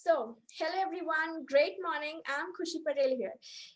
So, hello everyone, great morning. I'm खुशी Patel here.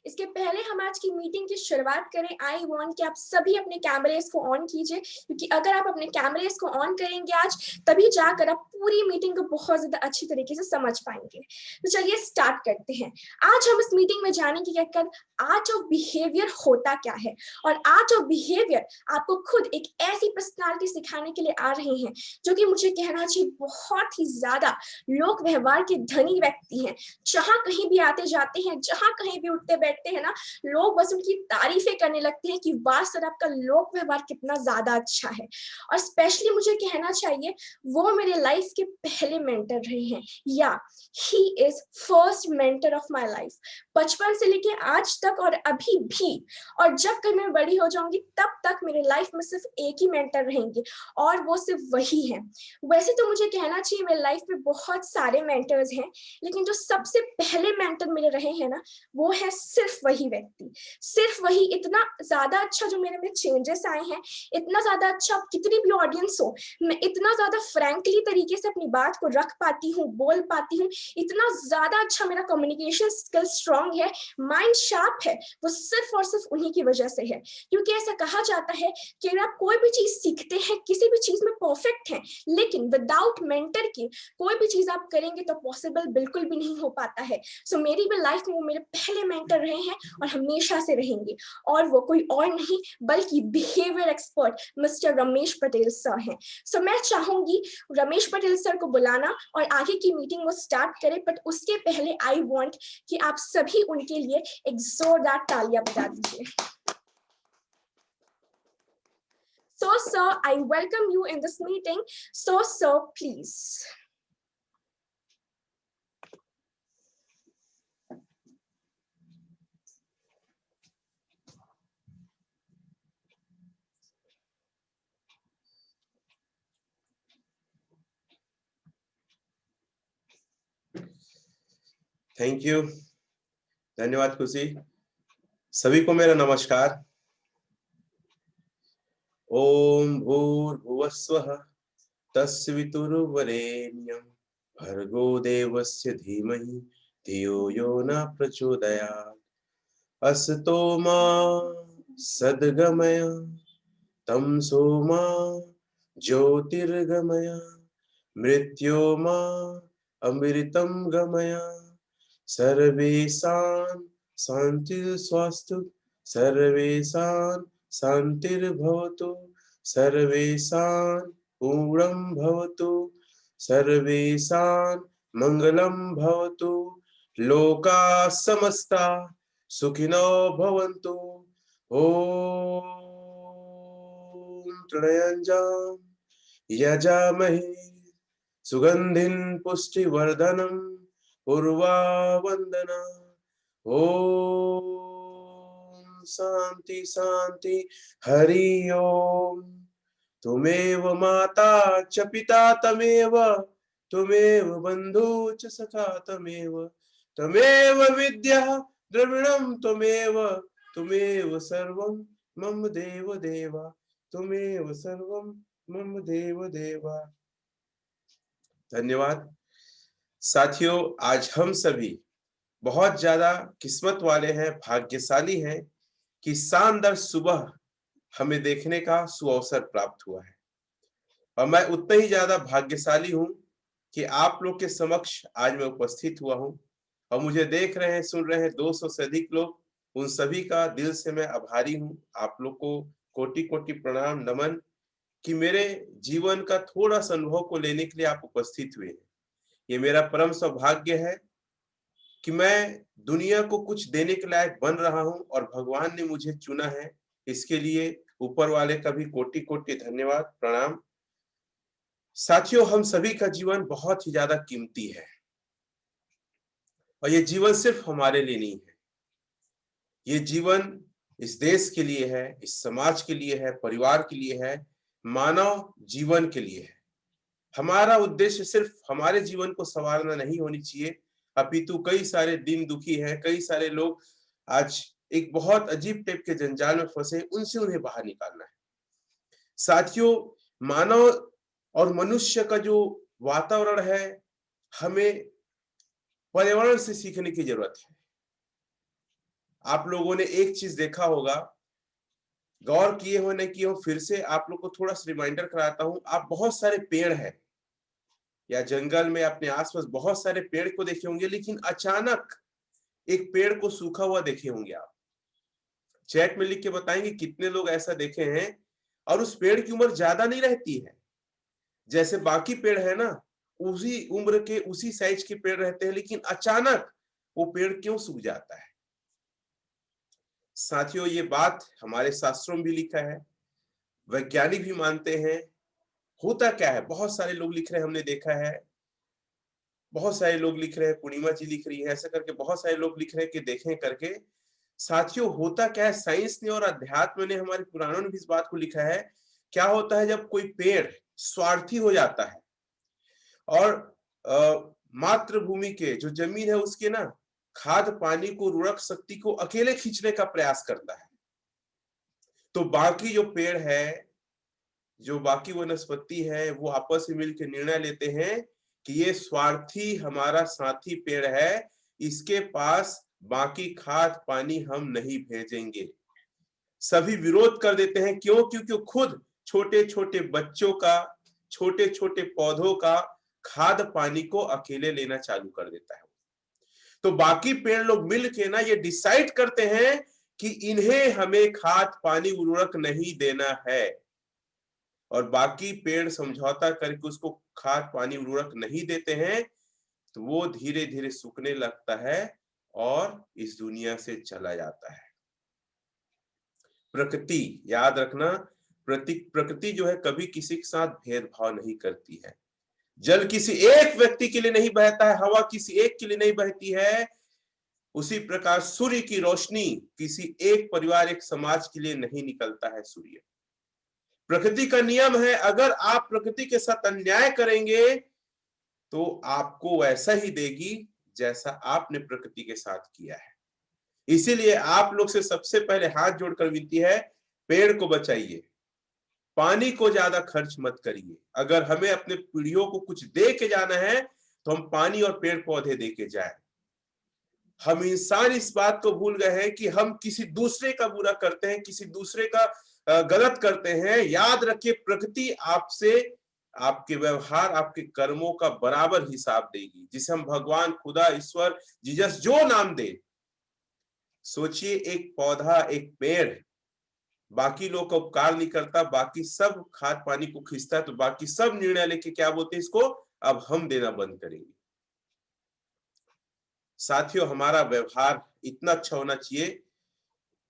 इसके पहले हम आज की मीटिंग की शुरुआत करें, आई वांट कि आप सभी अपने कैमरेस को ऑन कीजिए, क्योंकि अगर आप अपने कैमरेस को ऑन करेंगे आज, तभी जाकर आप पूरी मीटिंग को बहुत ज्यादा अच्छी तरीके से समझ पाएंगे। तो चलिए स्टार्ट करते हैं। आज हम इस मीटिंग में जानेंगे कि आखिर आर्ट ऑफ बिहेवियर होता क्या है, और आर्ट ऑफ बिहेवियर आपको खुद एक ऐसी पर्सनालिटी सिखाने के लिए आ रही है जो कि मुझे कहना चाहिए बहुत ही ज्यादा लोक व्यवहार के धनी व्यक्ति हैं। जहां कहीं भी आते जाते हैं, जहां कहीं भी उठते बैठते हैं ना, लोग बस उनकी तारीफें करने लगते हैं कि वाह सर आपका लोक व्यवहार कितना ज्यादा अच्छा है। और स्पेशली मुझे कहना चाहिए वो मेरे लाइफ के पहले मेंटर रहे हैं, या he is first mentor of my life. बचपन से लेके आज तक और अभी भी, और जब कभी मैं बड़ी हो जाऊंगी तब तक मेरे लाइफ में सिर्फ एक ही मेंटर रहेंगे, और वो सिर्फ वही है। वैसे तो मुझे कहना चाहिए मेरे लाइफ में बहुत सारे मेंटर्स हैं, लेकिन जो सबसे पहले मेंटर मेरे रहे हैं ना, वो है सिर्फ वही व्यक्ति, सिर्फ वही। इतना ज्यादा अच्छा जो मेरे में चेंजेस आए हैं, इतना ज्यादा अच्छा, कितनी भी ऑडियंस हो, मैं इतना ज्यादा फ्रैंकली तरीके से अपनी बात को रख पाती हूँ, बोल पाती हूँ, इतना ज्यादा अच्छा मेरा कम्युनिकेशन स्किल स्ट्रांग है, माइंड शार्प है, वो सिर्फ और सिर्फ उन्हीं की वजह से है। क्योंकि ऐसा कहा जाता है कि अगर आप कोई भी चीज सीखते हैं, किसी भी चीज में परफेक्ट हैं, लेकिन विदाउट मेंटर के कोई भी चीज आप करेंगे तो पॉसिबल बिल्कुल भी नहीं हो पाता है। सो मेरी भी लाइफ में वो मेरे पहले मेंटर रहे हैं और हमेशा से रहेंगे, और वो कोई और नहीं बल्कि behaviour expert mister Ramesh Patel sir हैं। सो मैं चाहूंगी रमेश पटेल सर को बुलाना और आगे की मीटिंग वो स्टार्ट करें, बट उसके पहले आई वांट कि आप सभी उनके लिए एक जोरदार तालियां बजा दीजिए। So, sir, I welcome you in this meeting. So, sir, please. Thank you, धन्यवाद खुशी। सभी को मेरा नमस्कार। ओम भूर्भुवस्वः तस्वितुर्वरेण्यं भर्गो देवस्य धीमहि धियो यो न प्रचोदयात्। असतो मा सद्गमय तमसो मा ज्योतिर्गमय मृत्योर्मा अमृतं गमय। सर्वेषां शान्तिर्स्वस्तु सर्वेषां शान्तिर्भवतु सर्वेषां पूर्णं भवतु सर्वेषां मङ्गलं भवतु। लोकाः समस्ताः सुखिनो भवन्तु। ॐ त्र्यम्बकं यजामहे सुगन्धिं पुष्टिवर्धनम् उर्वावन्दना। ओम शांति शांति हरि ओम। तुमेव माता च पिता तमेव तुमेव बंधु च सखा तमेव तमेव विद्या द्रविणं त्वमेव तुमेव सर्वं मम देव देवा तुमेव सर्वं मम देव देवा। धन्यवाद साथियों। आज हम सभी बहुत ज्यादा किस्मत वाले हैं, भाग्यशाली हैं कि शानदार सुबह हमें देखने का सुअवसर प्राप्त हुआ है, और मैं उतना ही ज्यादा भाग्यशाली हूं कि आप लोग के समक्ष आज मैं उपस्थित हुआ हूं और मुझे देख रहे हैं, सुन रहे हैं 200 से अधिक लोग। उन सभी का दिल से मैं आभारी हूं। आप लोग को कोटि कोटि प्रणाम नमन कि मेरे जीवन का थोड़ा सा अनुभव को लेने के लिए आप उपस्थित हुए हैं। ये मेरा परम सौभाग्य है कि मैं दुनिया को कुछ देने के लायक बन रहा हूं और भगवान ने मुझे चुना है। इसके लिए ऊपर वाले का भी कोटि कोटि धन्यवाद प्रणाम। साथियों, हम सभी का जीवन बहुत ही ज्यादा कीमती है और ये जीवन सिर्फ हमारे लिए नहीं है। ये जीवन इस देश के लिए है, इस समाज के लिए है, परिवार के लिए है, मानव जीवन के लिए है। हमारा उद्देश्य सिर्फ हमारे जीवन को संवारना नहीं होनी चाहिए, अपितु कई सारे दिन दुखी हैं, कई सारे लोग आज एक बहुत अजीब टाइप के जंजाल में फंसे, उनसे उन्हें बाहर निकालना है। साथियों, मानव और मनुष्य का जो वातावरण है, हमें पर्यावरण से सीखने की जरूरत है। आप लोगों ने एक चीज देखा होगा, गौर किए हो नहीं किए हो, फिर से आप लोग को थोड़ा सा रिमाइंडर कराता हूं। आप बहुत सारे पेड़ हैं या जंगल में अपने आसपास बहुत सारे पेड़ को देखे होंगे, लेकिन अचानक एक पेड़ को सूखा हुआ देखे होंगे आप। चैट में लिख के बताएंगे कितने लोग ऐसा देखे हैं। और उस पेड़ की उम्र ज्यादा नहीं रहती है, जैसे बाकी पेड़ है ना, उसी उम्र के उसी साइज के पेड़ रहते हैं, लेकिन अचानक वो पेड़ क्यों सूख जाता है। साथियों, ये बात हमारे शास्त्रों में भी लिखा है, वैज्ञानिक भी मानते हैं। होता क्या है, बहुत सारे लोग लिख रहे हैं, हमने देखा है, बहुत सारे लोग लिख रहे हैं, पूर्णिमा जी लिख रही है, ऐसा करके बहुत सारे लोग लिख रहे हैं कि देखें करके। साथियों, होता क्या है, साइंस ने और अध्यात्म ने, हमारे पुराणों ने भी इस बात को लिखा है। क्या होता है जब कोई पेड़ स्वार्थी हो जाता है और मातृभूमि के जो जमीन है उसके ना खाद पानी को, उर्वरक शक्ति को अकेले खींचने का प्रयास करता है, तो बाकी जो पेड़ है, जो बाकी वनस्पति है, वो आपस में मिलकर निर्णय लेते हैं कि ये स्वार्थी हमारा साथी पेड़ है, इसके पास बाकी खाद पानी हम नहीं भेजेंगे। सभी विरोध कर देते हैं। क्यों? क्योंकि खुद छोटे छोटे बच्चों का, छोटे छोटे पौधों का खाद पानी को अकेले लेना चालू कर देता है। तो बाकी पेड़ लोग मिल के ना ये डिसाइड करते हैं कि इन्हें हमें खाद पानी उर्वरक नहीं देना है, और बाकी पेड़ समझौता करके उसको खाद पानी उर्वरक नहीं देते हैं, तो वो धीरे धीरे सूखने लगता है और इस दुनिया से चला जाता है। प्रकृति, याद रखना, प्रकृति जो है कभी किसी के साथ भेदभाव नहीं करती है। जल किसी एक व्यक्ति के लिए नहीं बहता है, हवा किसी एक के लिए नहीं बहती है, उसी प्रकार सूर्य की रोशनी किसी एक परिवार, एक समाज के लिए नहीं निकलता है। सूर्य प्रकृति का नियम है, अगर आप प्रकृति के साथ अन्याय करेंगे तो आपको वैसा ही देगी जैसा आपने प्रकृति के साथ किया है। इसीलिए आप लोग से सबसे पहले हाथ जोड़कर विनती है, पेड़ को बचाइए, पानी को ज्यादा खर्च मत करिए। अगर हमें अपने पीढ़ियों को कुछ दे के जाना है तो हम पानी और पेड़ पौधे दे के जाए। हम इंसान इस बात को भूल गए हैं कि हम किसी दूसरे का बुरा करते हैं, किसी दूसरे का गलत करते हैं। याद रखिए, प्रकृति आपसे, आपके व्यवहार, आपके कर्मों का बराबर हिसाब देगी, जिसे हम भगवान, खुदा, ईश्वर, जीसस जो नाम दे। सोचिए, एक पौधा, एक पेड़ बाकी लोग का उपकार नहीं करता, बाकी सब खाद पानी को खींचता है, तो बाकी सब निर्णय लेके क्या बोलते हैं इसको, अब हम देना बंद करेंगे। साथियों, हमारा व्यवहार इतना अच्छा होना चाहिए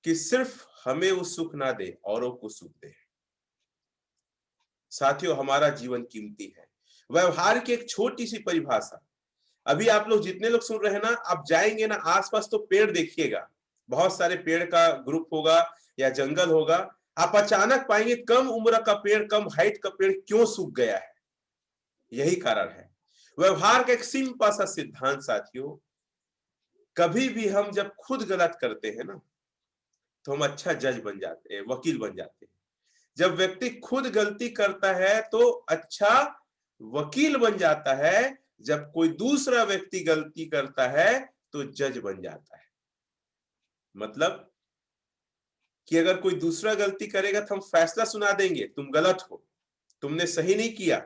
कि सिर्फ हमें वो सुख ना दे, औरों को सुख दे। साथियों, हमारा जीवन कीमती है। व्यवहार की एक छोटी सी परिभाषा, अभी आप लोग जितने लोग सुन रहे हैं ना, आप जाएंगे ना आसपास तो पेड़ देखिएगा, बहुत सारे पेड़ का ग्रुप होगा या जंगल होगा। आप अचानक पाएंगे कम उम्र का पेड़, कम हाइट का पेड़ क्यों सूख गया है। यही कारण है। व्यवहार का एक सिंपल सा सिद्धांत साथियों, कभी भी हम जब खुद गलत करते हैं ना, तो हम अच्छा जज बन जाते हैं, वकील बन जाते हैं। जब व्यक्ति खुद गलती करता है तो अच्छा वकील बन जाता है, जब कोई दूसरा व्यक्ति गलती करता है तो जज बन जाता है। मतलब कि अगर कोई दूसरा गलती करेगा तो हम फैसला सुना देंगे, तुम गलत हो, तुमने सही नहीं किया।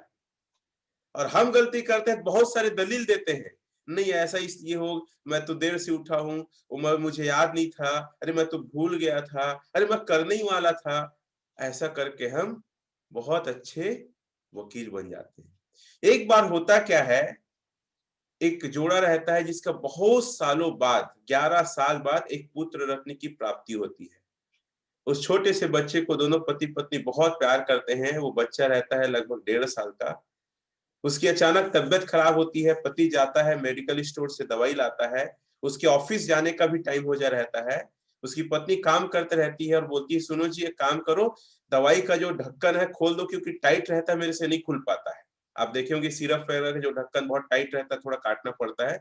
और हम गलती करते हैं, बहुत सारे दलील देते हैं, नहीं ऐसा इसलिए हो, मैं तो देर से उठा हूं, मुझे याद नहीं था, अरे मैं तो भूल गया था, अरे मैं करने ही वाला था। ऐसा करके हम बहुत अच्छे वकील बन जाते हैं। एक बार होता क्या है, एक जोड़ा रहता है जिसका बहुत सालों बाद, 11 साल बाद एक पुत्र रत्न की प्राप्ति होती है। उस छोटे से बच्चे को दोनों पति पत्नी बहुत प्यार करते हैं। वो बच्चा रहता है लगभग 1.5 साल का। उसकी अचानक तबियत खराब होती है, पति जाता है मेडिकल स्टोर से दवाई लाता है, उसके ऑफिस जाने का भी टाइम हो जा रहता है। उसकी पत्नी काम करते रहती है और बोलती है, सुनो जी एक काम करो, दवाई का जो ढक्कन है खोल दो, क्योंकि टाइट रहता है, मेरे से नहीं खुल पाता है। आप देखे होंगे सिरप वगैरह का जो ढक्कन बहुत टाइट रहता है, थोड़ा काटना पड़ता है।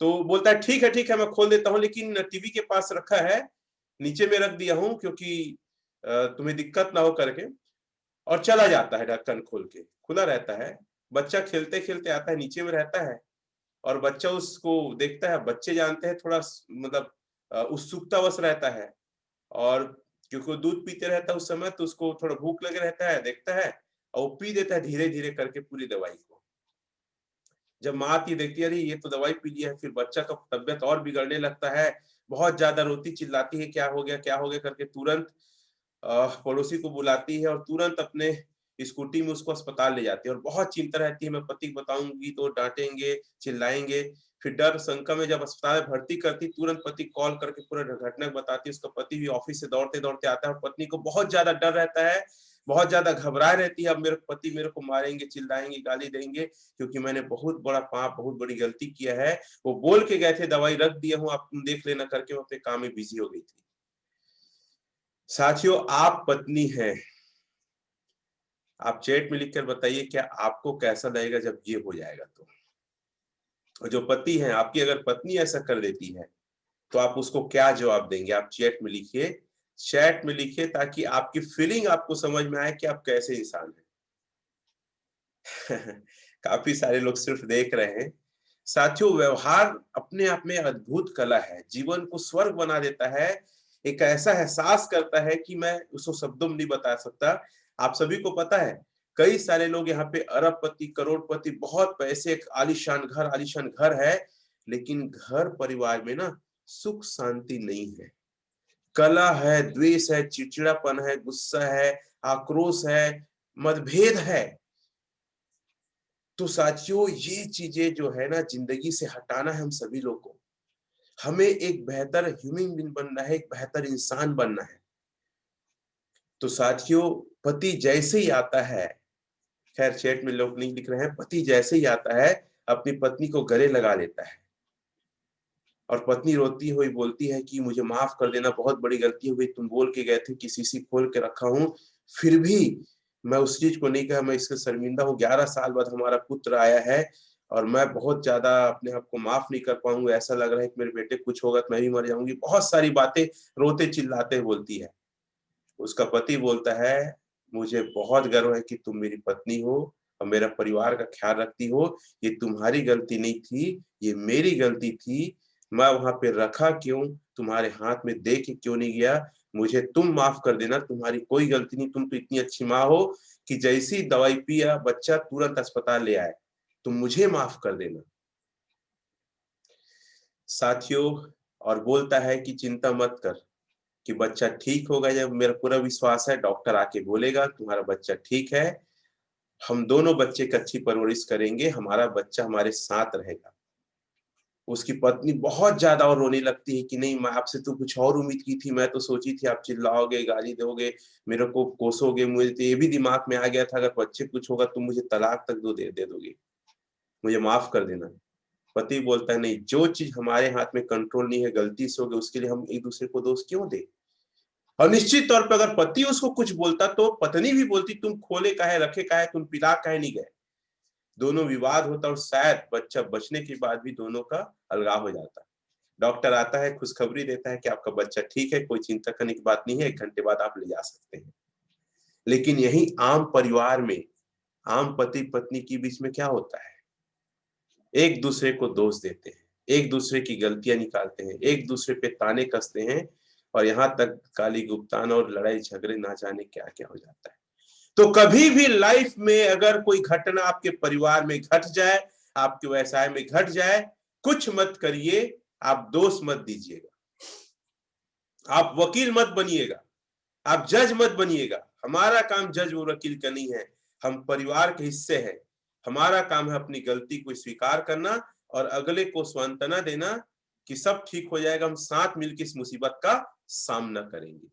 तो बोलता है ठीक है मैं खोल देता हूँ, लेकिन टीवी के पास रखा है, नीचे में रख दिया हूँ क्योंकि तुम्हें दिक्कत ना हो करके। और चला जाता है, ढक्कन खोल के खुला रहता है। बच्चा खेलते खेलते आता है, नीचे में रहता है, और बच्चा उसको देखता है। बच्चे जानते हैं थोड़ा मतलब उत्सुकतावश रहता है, और क्योंकि वो दूध पीते रहता है उस समय, तो उसको थोड़ा भूख लगे रहता है, देखता है और वो पी देता है धीरे धीरे करके पूरी दवाई को। जब माँ आती है, देखती है अरे ये तो दवाई पी लिया है, फिर बच्चा का तबियत और बिगड़ने लगता है, बहुत ज्यादा रोती चिल्लाती है, क्या हो गया क्या हो गया करके तुरंत पड़ोसी को बुलाती है और तुरंत अपने स्कूटी में उसको अस्पताल ले जाती है। और बहुत चिंता रहती है, मैं पति को बताऊंगी तो डांटेंगे चिल्लाएंगे। फिर डर शंका में जब अस्पताल में भर्ती करती, तुरंत पति कॉल करके पूरा घटना बताती है। उसका पति भी ऑफिस से दौड़ते दौड़ते आता है और पत्नी को बहुत ज्यादा डर रहता है, बहुत ज्यादा घबराए रहती है, अब मेरे पति मेरे को मारेंगे, चिल्लाएंगे, गाली देंगे, क्योंकि मैंने बहुत बड़ा पाप, बहुत बड़ी गलती किया है। वो बोल के गए थे दवाई रख दिया हूँ, आप तुम देख लेना करके, वो अपने काम में बिजी हो गई थी। साथियों, आप पत्नी हैं, आप चैट में लिखकर बताइए क्या आपको कैसा लगेगा जब ये हो जाएगा तो। और जो पति है, आपकी अगर पत्नी ऐसा कर देती है तो आप उसको क्या जवाब देंगे? आप चैट में लिखिए, चैट में लिखिए, ताकि आपकी फीलिंग आपको समझ में आए कि आप कैसे इंसान हैं। काफी सारे लोग सिर्फ देख रहे हैं। साथियों, व्यवहार अपने आप में अद्भुत कला है, जीवन को स्वर्ग बना देता है। एक ऐसा एहसास करता है कि मैं उसको शब्दों में नहीं बता सकता। आप सभी को पता है, कई सारे लोग यहाँ पे अरबपति, करोड़पति, बहुत पैसे, आलीशान घर है, लेकिन घर परिवार में ना सुख शांति नहीं है। कला है, द्वेष है, चिड़चिड़ापन है, गुस्सा है, आक्रोश है, मतभेद है। तो साथियों, ये चीजें जो है ना, जिंदगी से हटाना है हम सभी लोग को। हमें एक बेहतर ह्यूमन बीइंग बनना है, एक बेहतर इंसान बनना है। तो साथियों, पति जैसे ही आता है, खैर चैट में लोग नहीं लिख रहे हैं, पति जैसे ही आता है अपनी पत्नी को गले लगा लेता है, और पत्नी रोती हुई बोलती है कि मुझे माफ कर देना, बहुत बड़ी गलती हो गई, तुम बोल के गए थे कि शीशी खोल के रखा हूं, फिर भी मैं उस चीज को नहीं कहा, मैं इससे शर्मिंदा हूँ। 11 साल बाद हमारा पुत्र आया है और मैं बहुत ज्यादा अपने आप को माफ नहीं कर पाऊंगा, ऐसा लग रहा है कि मेरे बेटे कुछ होगा तो मैं भी मर जाऊंगी। बहुत सारी बातें रोते चिल्लाते बोलती है। उसका पति बोलता है, मुझे बहुत गर्व है कि तुम मेरी पत्नी हो और मेरा परिवार का ख्याल रखती हो। ये तुम्हारी गलती नहीं थी, ये मेरी गलती थी। मैं वहां पे रखा क्यों, तुम्हारे हाथ में दे के क्यों नहीं गया? मुझे तुम माफ कर देना, तुम्हारी कोई गलती नहीं। तुम तो इतनी अच्छी माँ हो कि जैसी दवाई पिया बच्चा तुरंत अस्पताल ले आए। तुम मुझे माफ कर देना। साथियों, और बोलता है कि चिंता मत कर कि बच्चा ठीक होगा। जब मेरा पूरा विश्वास है, डॉक्टर आके बोलेगा तुम्हारा बच्चा ठीक है, हम दोनों बच्चे की अच्छी परवरिश करेंगे, हमारा बच्चा हमारे साथ रहेगा। उसकी पत्नी बहुत ज्यादा और रोने लगती है कि नहीं, मैं आपसे तो कुछ और उम्मीद की थी, मैं तो सोची थी आप चिल्लाओगे, गाली दोगे, मेरे को कोसोगे, मुझे तो ये भी दिमाग में आ गया था अगर बच्चे कुछ होगा तो मुझे तलाक तक दे दोगे, मुझे माफ कर देना। पति बोलता है नहीं, जो चीज हमारे हाथ में कंट्रोल नहीं है, गलती से हो गई, उसके लिए हम एक दूसरे को दोष क्यों दे? और निश्चित तौर पर अगर पति उसको कुछ बोलता तो पत्नी भी बोलती, तुम खोले काहे रखे, काहे तुम पिला काहे नहीं गए। दोनों विवाद होता और शायद बच्चा बचने के बाद भी दोनों का अलगाव हो जाता। डॉक्टर आता है, खुशखबरी देता है कि आपका बच्चा ठीक है, कोई चिंता करने की बात नहीं है, 1 घंटे बाद आप ले जा सकते हैं। लेकिन यही आम परिवार में, आम पति पत्नी के बीच में क्या होता है? एक दूसरे को दोष देते हैं, एक दूसरे की गलतियां निकालते हैं, एक दूसरे पे ताने कसते हैं, और यहाँ तक गाली गुप्तान और लड़ाई झगड़े ना जाने क्या क्या हो जाता है। तो कभी भी लाइफ में अगर कोई घटना आपके परिवार में घट जाए, आपके व्यवसाय में घट जाए, कुछ मत करिए, आप दोष मत दीजिएगा, आप वकील मत बनिएगा, आप जज मत बनिएगा। हमारा काम जज और वकील का नहीं है, हम परिवार के हिस्से हैं। हमारा काम है अपनी गलती को स्वीकार करना और अगले को सांत्वना देना कि सब ठीक हो जाएगा, हम साथ मिलकर इस मुसीबत का सामना करेंगे।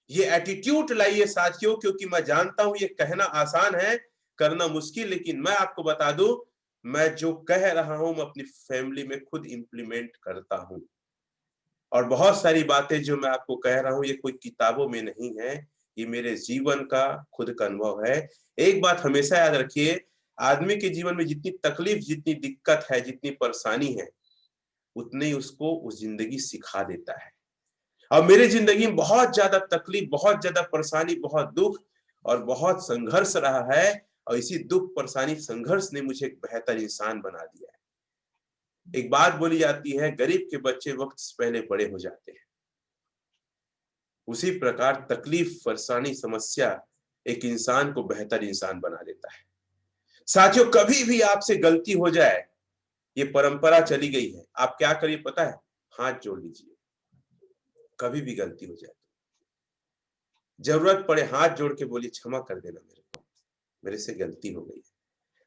ये एटीट्यूड लाइए साथियों, क्योंकि मैं जानता हूं ये कहना आसान है, करना मुश्किल। लेकिन मैं आपको बता दूं, मैं जो कह रहा हूं मैं अपनी फैमिली में खुद इंप्लीमेंट करता हूं। और बहुत सारी बातें जो मैं आपको कह रहा हूं ये कोई किताबों में नहीं है, ये मेरे जीवन का खुद का अनुभव है। एक बात हमेशा याद रखिए, आदमी के जीवन में जितनी तकलीफ, जितनी दिक्कत है, जितनी परेशानी है, उतनी उसको उस जिंदगी सिखा देता है। अब मेरी जिंदगी में बहुत ज्यादा तकलीफ, बहुत ज्यादा परेशानी, बहुत दुख और बहुत संघर्ष रहा है, और इसी दुख, परेशानी, संघर्ष ने मुझे एक बेहतर इंसान बना दिया है। एक बात बोली जाती है, गरीब के बच्चे वक्त से पहले बड़े हो जाते हैं। उसी प्रकार तकलीफ, परेशानी, समस्या एक इंसान को बेहतर इंसान बना देता है। साथियों, कभी भी आपसे गलती हो जाए, ये परंपरा चली गई है, आप क्या करिए पता है? हाथ जोड़ लीजिए। कभी भी गलती हो जाए, जरूरत पड़े हाथ जोड़ के बोलिए, क्षमा कर देना मेरे को, मेरे से गलती हो गई।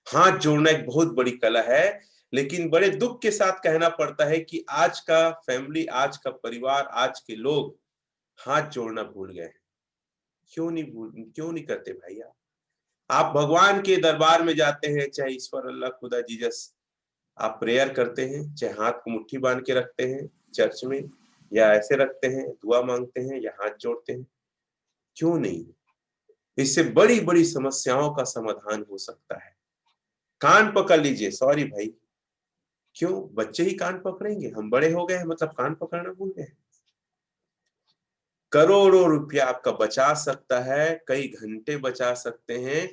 हाथ जोड़ना एक बहुत बड़ी कला है, लेकिन बड़े दुख के साथ कहना पड़ता है कि आज का फैमिली, आज का परिवार, आज के लोग हाथ जोड़ना भूल गए हैं। क्यों नहीं करते भाई? आप भगवान के दरबार में जाते हैं, चाहे ईश्वर, अल्लाह, खुदा, जीसस, आप प्रेयर करते हैं, चाहे हाथ को मुट्ठी बांध के रखते हैं चर्च में, या ऐसे रखते हैं, दुआ मांगते हैं, या हाथ जोड़ते हैं। क्यों नहीं? इससे बड़ी बड़ी समस्याओं का समाधान हो सकता है। कान पकड़ लीजिए। सॉरी भाई, क्यों? बच्चे ही कान पकड़ेंगे? हम बड़े हो गए हैं मतलब कान पकड़ना भूल गए? करोड़ों रुपया आपका बचा सकता है, कई घंटे बचा सकते हैं,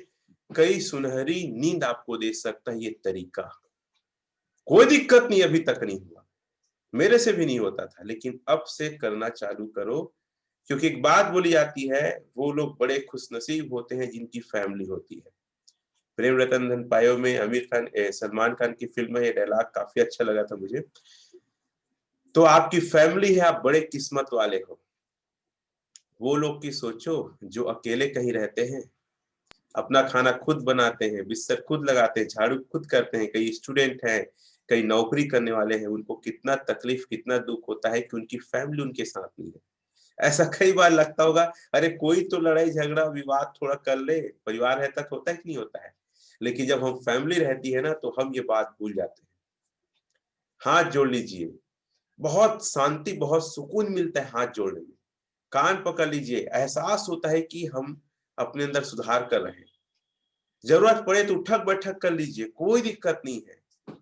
कई सुनहरी नींद आपको दे सकता है ये तरीका। कोई दिक्कत नहीं, अभी तक नहीं हुआ, मेरे से भी नहीं होता था, लेकिन अब से करना चालू करो। क्योंकि एक बात बोली जाती है, वो लोग बड़े खुशनसीब होते हैं जिनकी फैमिली होती है। प्रेम रतन धन पायो में आमिर खान, सलमान खान की फिल्म में ये डायलॉग काफी अच्छा लगा था मुझे। तो आपकी फैमिली है, आप बड़े किस्मत वाले हो। वो लोग की सोचो जो अकेले कहीं रहते हैं, अपना खाना खुद बनाते हैं, बिस्तर खुद लगाते हैं, झाड़ू खुद करते हैं, कई स्टूडेंट हैं, कई नौकरी करने वाले हैं, उनको कितना तकलीफ, कितना दुख होता है कि उनकी फैमिली उनके साथ नहीं है। ऐसा कई बार लगता होगा, अरे कोई तो लड़ाई झगड़ा विवाद थोड़ा कर ले, परिवार रहता तो होता है कि नहीं होता है। लेकिन जब हम फैमिली रहती है ना, तो हम ये बात भूल जाते हैं। हाथ जोड़ लीजिए, बहुत शांति, बहुत सुकून मिलता है हाथ जोड़ने में। कान पकड़ लीजिए, एहसास होता है कि हम अपने अंदर सुधार कर रहे हैं। जरूरत पड़े तो उठक बैठक कर लीजिए, कोई दिक्कत नहीं है।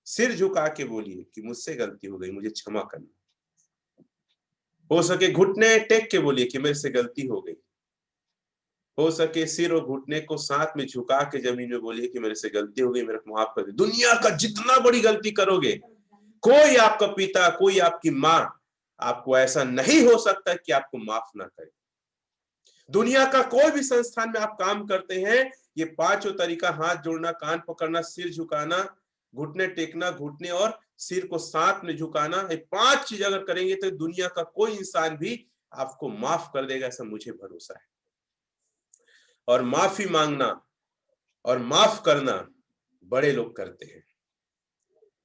सिर झुका के बोलिए कि मुझसे गलती हो गई, मुझे क्षमा करना। हो सके घुटने टेक के बोलिए कि मेरे से गलती हो गई। हो सके सिर और घुटने को साथ में झुका के जमीन में बोलिए कि मेरे से गलती हो गई, मेरे को माफ कर दे। दुनिया का जितना बड़ी गलती करोगे, कोई आपका पिता, कोई आपकी माँ आपको ऐसा नहीं हो सकता कि आपको माफ ना करे। दुनिया का कोई भी संस्थान में आप काम करते हैं, ये पांचों तरीका, हाथ जोड़ना, कान पकड़ना, सिर झुकाना, घुटने टेकना, घुटने और सिर को साथ में झुकाना, ये 5 चीज अगर करेंगे तो दुनिया का कोई इंसान भी आपको माफ कर देगा, ऐसा मुझे भरोसा है। और माफी मांगना और माफ करना बड़े लोग करते हैं,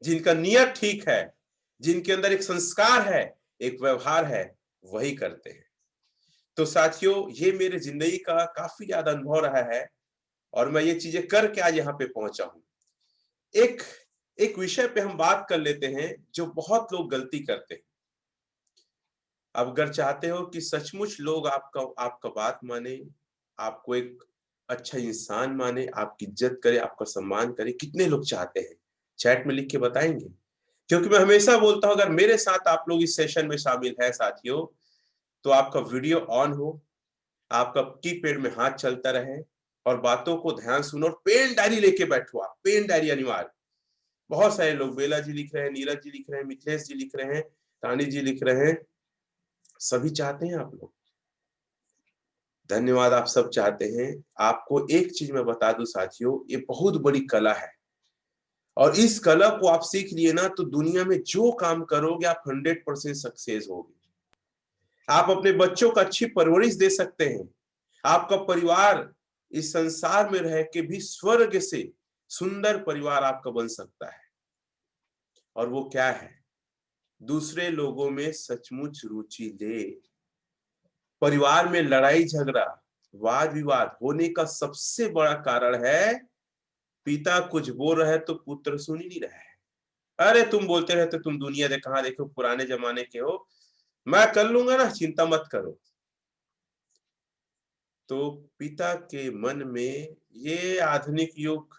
जिनका नियत ठीक है, जिनके अंदर एक संस्कार है, एक व्यवहार है, वही करते हैं। तो साथियों, ये मेरे जिंदगी का काफी ज्यादा अनुभव रहा है और मैं ये चीजें करके आज यहाँ पे पहुंचा हूं। एक एक विषय पे हम बात कर लेते हैं जो बहुत लोग गलती करते हैं। अब अगर चाहते हो कि सचमुच लोग आपका बात माने, आपको एक अच्छा इंसान माने, आपकी इज्जत करे, आपका सम्मान करे, कितने लोग चाहते हैं? चैट में लिख के बताएंगे। क्योंकि मैं हमेशा बोलता हूं, अगर मेरे साथ आप लोग इस सेशन में शामिल है साथियों, तो आपका वीडियो ऑन हो, आपका कीपैड में हाथ चलता रहे और बातों को ध्यान सुनो और पेन डायरी लेके बैठो। आप पेन डायरी अनिवार्य। बहुत सारे लोग, बेला जी लिख रहे हैं, नीरज जी लिख रहे हैं, मिथिलेश जी लिख रहे हैं, तानी जी लिख रहे हैं, सभी चाहते हैं आप लोग। धन्यवाद, आप सब चाहते हैं। आपको एक चीज मैं बता दूं साथियों, ये बहुत बड़ी कला है और इस कला को आप सीख लिए ना, तो दुनिया में जो काम करोगे आप 100% सक्सेस होगे। आप अपने बच्चों को अच्छी परवरिश दे सकते हैं। आपका परिवार इस संसार में रह के भी स्वर्ग से सुंदर परिवार आपका बन सकता है। और वो क्या है? दूसरे लोगों में सचमुच रुचि ले। परिवार में लड़ाई झगड़ा, वाद विवाद होने का सबसे बड़ा कारण है, पिता कुछ बोल रहा है तो पुत्र सुन ही नहीं रहा है। अरे तुम बोलते रहते, तुम दुनिया दे कहां देखो, पुराने जमाने के हो, मैं कर लूंगा ना, चिंता मत करो। तो पिता के मन में ये आधुनिक युग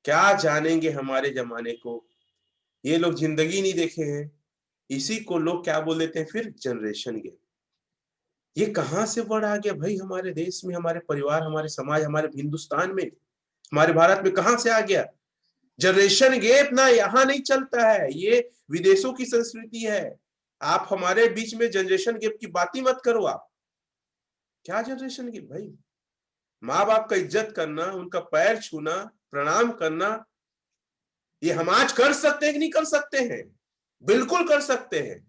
क्या जानेंगे हमारे जमाने को, ये लोग जिंदगी नहीं देखे हैं, इसी को लोग क्या बोल देते हैं फिर, जनरेशन गैप। ये कहां से वर्ड आ गया भाई हमारे देश में, हमारे परिवार, हमारे समाज, हमारे हिंदुस्तान में, हमारे भारत में कहां से आ गया? जनरेशन गैप ना यहाँ नहीं चलता है, ये विदेशों की संस्कृति है। आप हमारे बीच में जनरेशन गैप की बात ही मत करो। आप क्या जनरेशन गैप भाई? माँ बाप का इज्जत करना, उनका पैर छूना, प्रणाम करना, ये हम आज कर सकते हैं कि नहीं कर सकते हैं? बिल्कुल कर सकते हैं।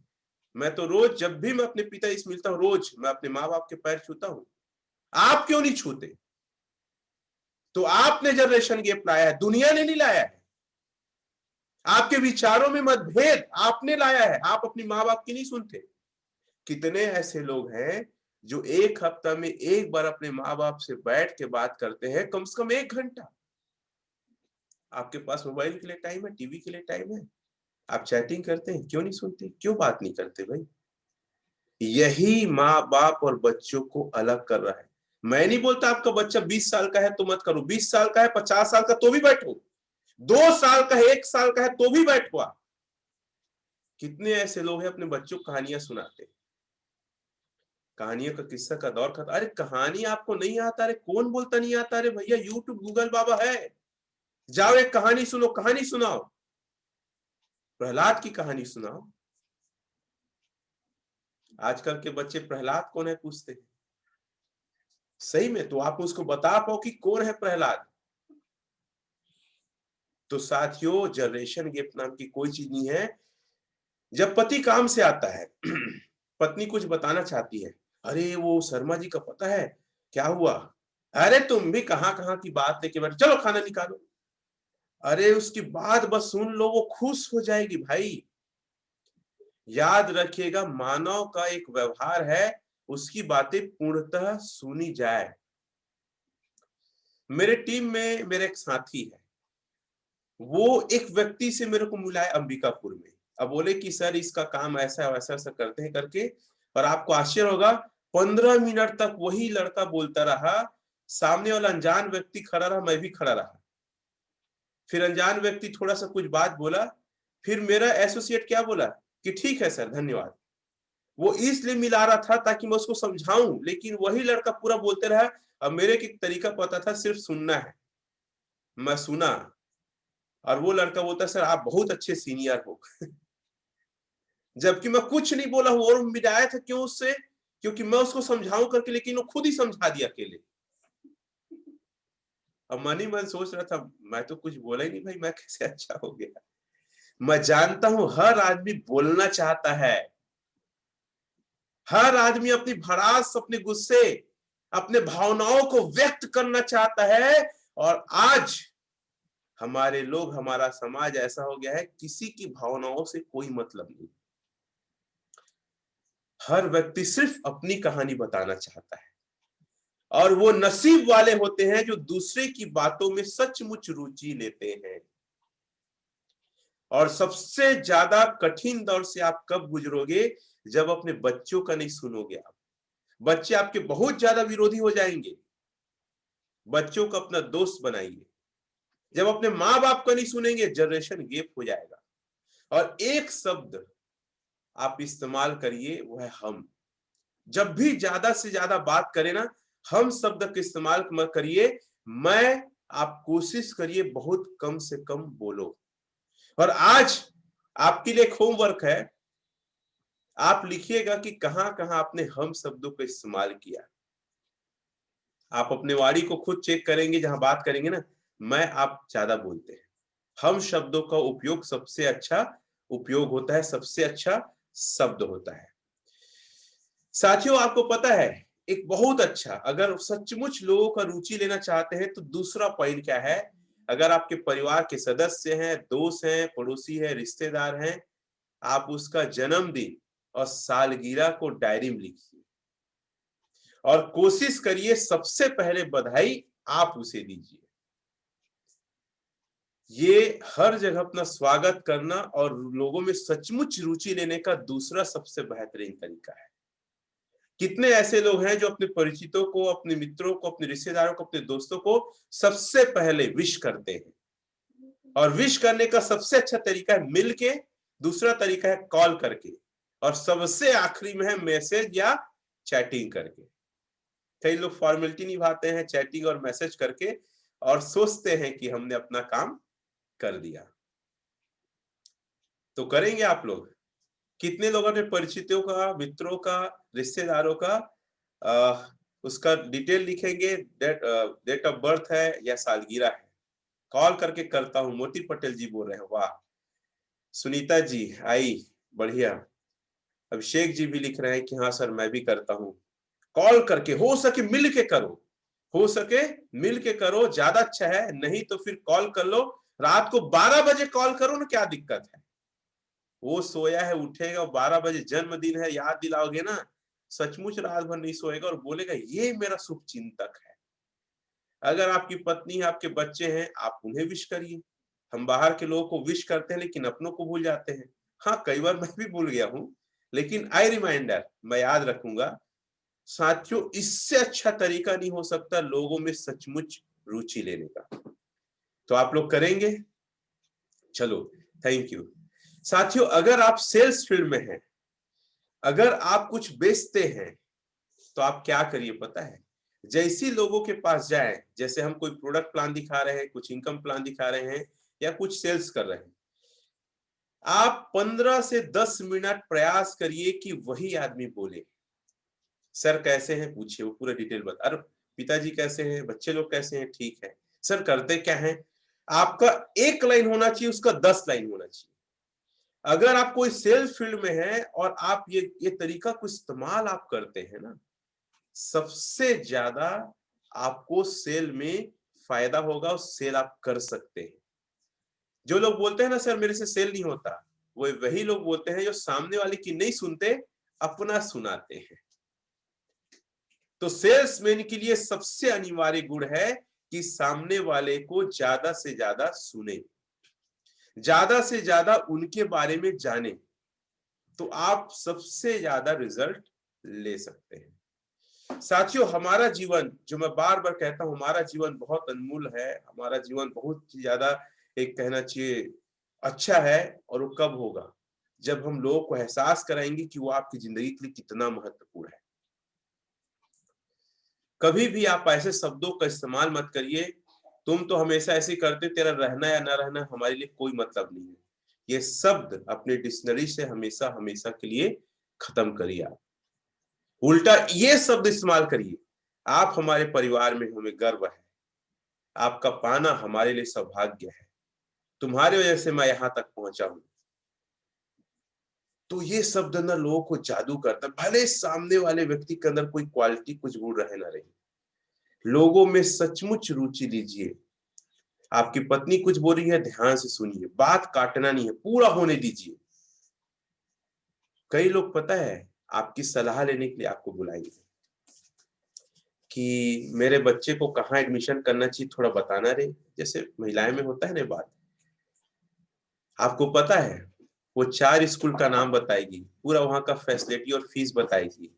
मैं तो रोज जब भी मैं अपने पिता से मिलता हूं, रोज मैं अपने माँ बाप के पैर छूता हूं। आप क्यों नहीं छूते? तो आपने जनरेशन गैप लाया है, दुनिया ने नहीं लाया है। आपके विचारों में मतभेद आपने लाया है, आप अपनी माँ बाप की नहीं सुनते। कितने ऐसे लोग हैं जो एक हफ्ता में एक बार अपने माँ बाप से बैठ के बात करते हैं, कम से कम 1 घंटा। आपके पास मोबाइल के लिए टाइम है, टीवी के लिए टाइम है, आप चैटिंग करते हैं, क्यों नहीं सुनते? क्यों बात नहीं करते भाई? यही माँ बाप और बच्चों को अलग कर रहा है। मैं नहीं बोलता आपका बच्चा 20 साल का है तो मत करो, 20 साल का है, 50 साल का तो भी बैठो, 2 साल का है, 1 साल का है तो भी बैठो। आप कितने ऐसे लोग हैं अपने बच्चों को कहानियां सुनाते हैं, कहानियों का किस्सा का दौर खत्म। अरे कहानी आपको नहीं आता? अरे कौन बोलता नहीं आता? अरे भैया यूट्यूब गूगल बाबा है, जाओ एक कहानी सुनो, कहानी सुनाओ, प्रहलाद की कहानी सुनाओ। आजकल के बच्चे प्रहलाद कौन है पूछते हैं। सही में तो आप उसको बता पाओ कि कौन है प्रहलाद। तो साथियों, जनरेशन गैप नाम की कोई चीज नहीं है। जब पति काम से आता है, पत्नी कुछ बताना चाहती है, अरे वो शर्मा जी का पता है क्या हुआ? अरे तुम भी कहां कहां की बात लेके बैठे, चलो खाना निकालो। अरे उसकी बात बस सुन लो, वो खुश हो जाएगी भाई। याद रखिएगा, मानव का एक व्यवहार है, उसकी बातें पूर्णतः सुनी जाए। मेरे टीम में मेरे एक साथी है, वो एक व्यक्ति से मेरे को मिला है अंबिकापुर में। अब बोले कि सर इसका काम ऐसा वैसा ऐसा करते हैं करके, और आपको आश्चर्य होगा 15 मिनट तक वही लड़का बोलता रहा। सामने वाला अनजान व्यक्ति खड़ा रहा, मैं भी खड़ा रहा। फिर अनजान व्यक्ति थोड़ा सा कुछ बात बोला, फिर मेरा एसोसिएट क्या बोला कि ठीक है सर धन्यवाद। वो इसलिए मिला रहा था ताकि मैं उसको समझाऊं, लेकिन वही लड़का पूरा बोलते रहा। अब मेरे को एक तरीका पता था, सिर्फ सुनना है। मैं सुना, और वो लड़का बोलता सर आप बहुत अच्छे सीनियर हो। जबकि मैं कुछ नहीं बोला हूं, और मिलाया था क्यों उससे? क्योंकि मैं उसको समझाऊं करके, लेकिन वो खुद ही समझा दिया अकेले। अब मन ही मन सोच रहा था, मैं तो कुछ बोला ही नहीं भाई, मैं कैसे अच्छा हो गया। मैं जानता हूं हर आदमी बोलना चाहता है, हर आदमी अपनी भड़ास, अपने गुस्से, अपने भावनाओं को व्यक्त करना चाहता है। और आज हमारे लोग, हमारा समाज ऐसा हो गया है, किसी की भावनाओं से कोई मतलब नहीं। हर व्यक्ति सिर्फ अपनी कहानी बताना चाहता है, और वो नसीब वाले होते हैं जो दूसरे की बातों में सचमुच रुचि लेते हैं। और सबसे ज्यादा कठिन दौर से आप कब गुजरोगे? जब अपने बच्चों का नहीं सुनोगे। आप बच्चे आपके बहुत ज्यादा विरोधी हो जाएंगे। बच्चों को अपना दोस्त बनाइए। जब अपने माँ बाप का नहीं सुनेंगे, जनरेशन गैप हो जाएगा। और एक शब्द आप इस्तेमाल करिए, वो है हम। जब भी ज्यादा से ज्यादा बात करें ना, हम शब्द का इस्तेमाल मत करिए। मैं, आप कोशिश करिए बहुत कम से कम बोलो। और आज आपके लिए एक होमवर्क है, आप लिखिएगा कि कहां कहां आपने हम शब्दों का इस्तेमाल किया। आप अपने वाणी को खुद चेक करेंगे, जहां बात करेंगे ना, मैं आप ज्यादा बोलते हैं। हम शब्दों का उपयोग सबसे अच्छा उपयोग होता है, सबसे अच्छा शब्द होता है। साथियों, आपको पता है एक बहुत अच्छा, अगर सचमुच लोगों का रुचि लेना चाहते हैं तो दूसरा पॉइंट क्या है? अगर आपके परिवार के सदस्य हैं, दोस्त हैं, पड़ोसी हैं, रिश्तेदार हैं, आप उसका जन्मदिन और सालगिरह को डायरी में लिखिए, और कोशिश करिए सबसे पहले बधाई आप उसे दीजिए। ये हर जगह अपना स्वागत करना और लोगों में सचमुच रुचि लेने का दूसरा सबसे बेहतरीन तरीका है। कितने ऐसे लोग हैं जो अपने परिचितों को, अपने मित्रों को, अपने रिश्तेदारों को, अपने दोस्तों को सबसे पहले विश करते हैं। और विश करने का सबसे अच्छा तरीका है मिलके, दूसरा तरीका है कॉल करके, और सबसे आखिरी में है मैसेज या चैटिंग करके। कई लोग फॉर्मेलिटी निभाते हैं चैटिंग और मैसेज करके, और सोचते हैं कि हमने अपना काम कर दिया। तो करेंगे आप लोग? कितने लोग अपने परिचितों का, मित्रों का, रिश्तेदारों का उसका डिटेल लिखेंगे, डेट ऑफ बर्थ है या सालगिरह है, कॉल करके करता हूँ। मोती पटेल जी बोल रहे हैं, वाह। सुनीता जी आई, बढ़िया। अभिषेक जी भी लिख रहे हैं कि हाँ सर मैं भी करता हूँ। कॉल करके, हो सके मिल के करो, हो सके मिल के करो, ज्यादा अच्छा है। नहीं तो फिर कॉल कर लो, रात को 12 बजे कॉल करो ना, क्या दिक्कत है? वो सोया है, उठेगा, 12 बजे जन्मदिन है, याद दिलाओगे ना, सचमुच रात भर नहीं सोएगा और बोलेगा ये मेरा शुभ चिंतक है। अगर आपकी पत्नी है, आपके बच्चे हैं, आप उन्हें विश करिए। हम बाहर के लोगों को विश करते हैं लेकिन अपनों को भूल जाते हैं। हाँ, कई बार मैं भी भूल गया हूँ, लेकिन आई रिमाइंडर, मैं याद रखूंगा। साथियों, इससे अच्छा तरीका नहीं हो सकता लोगों में सचमुच रुचि लेने का। तो आप लोग करेंगे? चलो, थैंक यू। साथियों, अगर आप सेल्स फील्ड में हैं, अगर आप कुछ बेचते हैं, तो आप क्या करिए पता है? जैसी लोगों के पास जाए, जैसे हम कोई प्रोडक्ट प्लान दिखा रहे हैं, कुछ इनकम प्लान दिखा रहे हैं या कुछ सेल्स कर रहे हैं, आप 15 से 10 मिनट प्रयास करिए कि वही आदमी बोले। सर कैसे हैं पूछिए, वो पूरा डिटेल बता। अरे पिताजी कैसे हैं, बच्चे लोग कैसे हैं, ठीक है। सर करते क्या है? आपका एक लाइन होना चाहिए, उसका 10 लाइन होना चाहिए। अगर आप कोई सेल्स फील्ड में है और आप ये तरीका को इस्तेमाल आप करते हैं ना, सबसे ज्यादा आपको सेल में फायदा होगा और सेल आप कर सकते हैं। जो लोग बोलते हैं ना सर मेरे से सेल नहीं होता, वो वही लोग बोलते हैं जो सामने वाले की नहीं सुनते, अपना सुनाते हैं। तो सेल्समैन के लिए सबसे अनिवार्य गुण है कि सामने वाले को ज्यादा से ज्यादा सुने, ज्यादा से ज्यादा उनके बारे में जाने, तो आप सबसे ज्यादा रिजल्ट ले सकते हैं। साथियों, हमारा जीवन, जो मैं बार बार कहता हूं, हमारा जीवन बहुत अनमोल है, हमारा जीवन बहुत ही ज्यादा, एक कहना चाहिए, अच्छा है। और वो कब होगा? जब हम लोगों को एहसास कराएंगे कि वो आपकी जिंदगी के लिए कितना महत्वपूर्ण है। कभी भी आप ऐसे शब्दों का इस्तेमाल मत करिए, तुम तो हमेशा ऐसे करते, तेरा रहना या ना रहना हमारे लिए कोई मतलब नहीं है। ये शब्द अपने डिक्शनरी से हमेशा हमेशा के लिए खत्म करिए। आप उल्टा ये शब्द इस्तेमाल करिए, आप हमारे परिवार में, हमें गर्व है, आपका पाना हमारे लिए सौभाग्य है, तुम्हारी वजह से मैं यहां तक पहुंचा हूं। तो ये शब्द ना लोगों को जादू करता, भले सामने वाले व्यक्ति के अंदर कोई क्वालिटी, कुछ गुण रहे ना रहे, लोगों में सचमुच रुचि लीजिए। आपकी पत्नी कुछ बोल रही है, ध्यान से सुनिए, बात काटना नहीं है, पूरा होने दीजिए। कई लोग पता है आपकी सलाह लेने के लिए आपको बुलाएंगे कि मेरे बच्चे को कहाँ एडमिशन करना चाहिए, थोड़ा बताना रे। जैसे महिलाएं में होता है ना बात, आपको पता है वो 4 स्कूल का नाम बताएगी, पूरा वहां का फैसिलिटी और फीस बताएगी,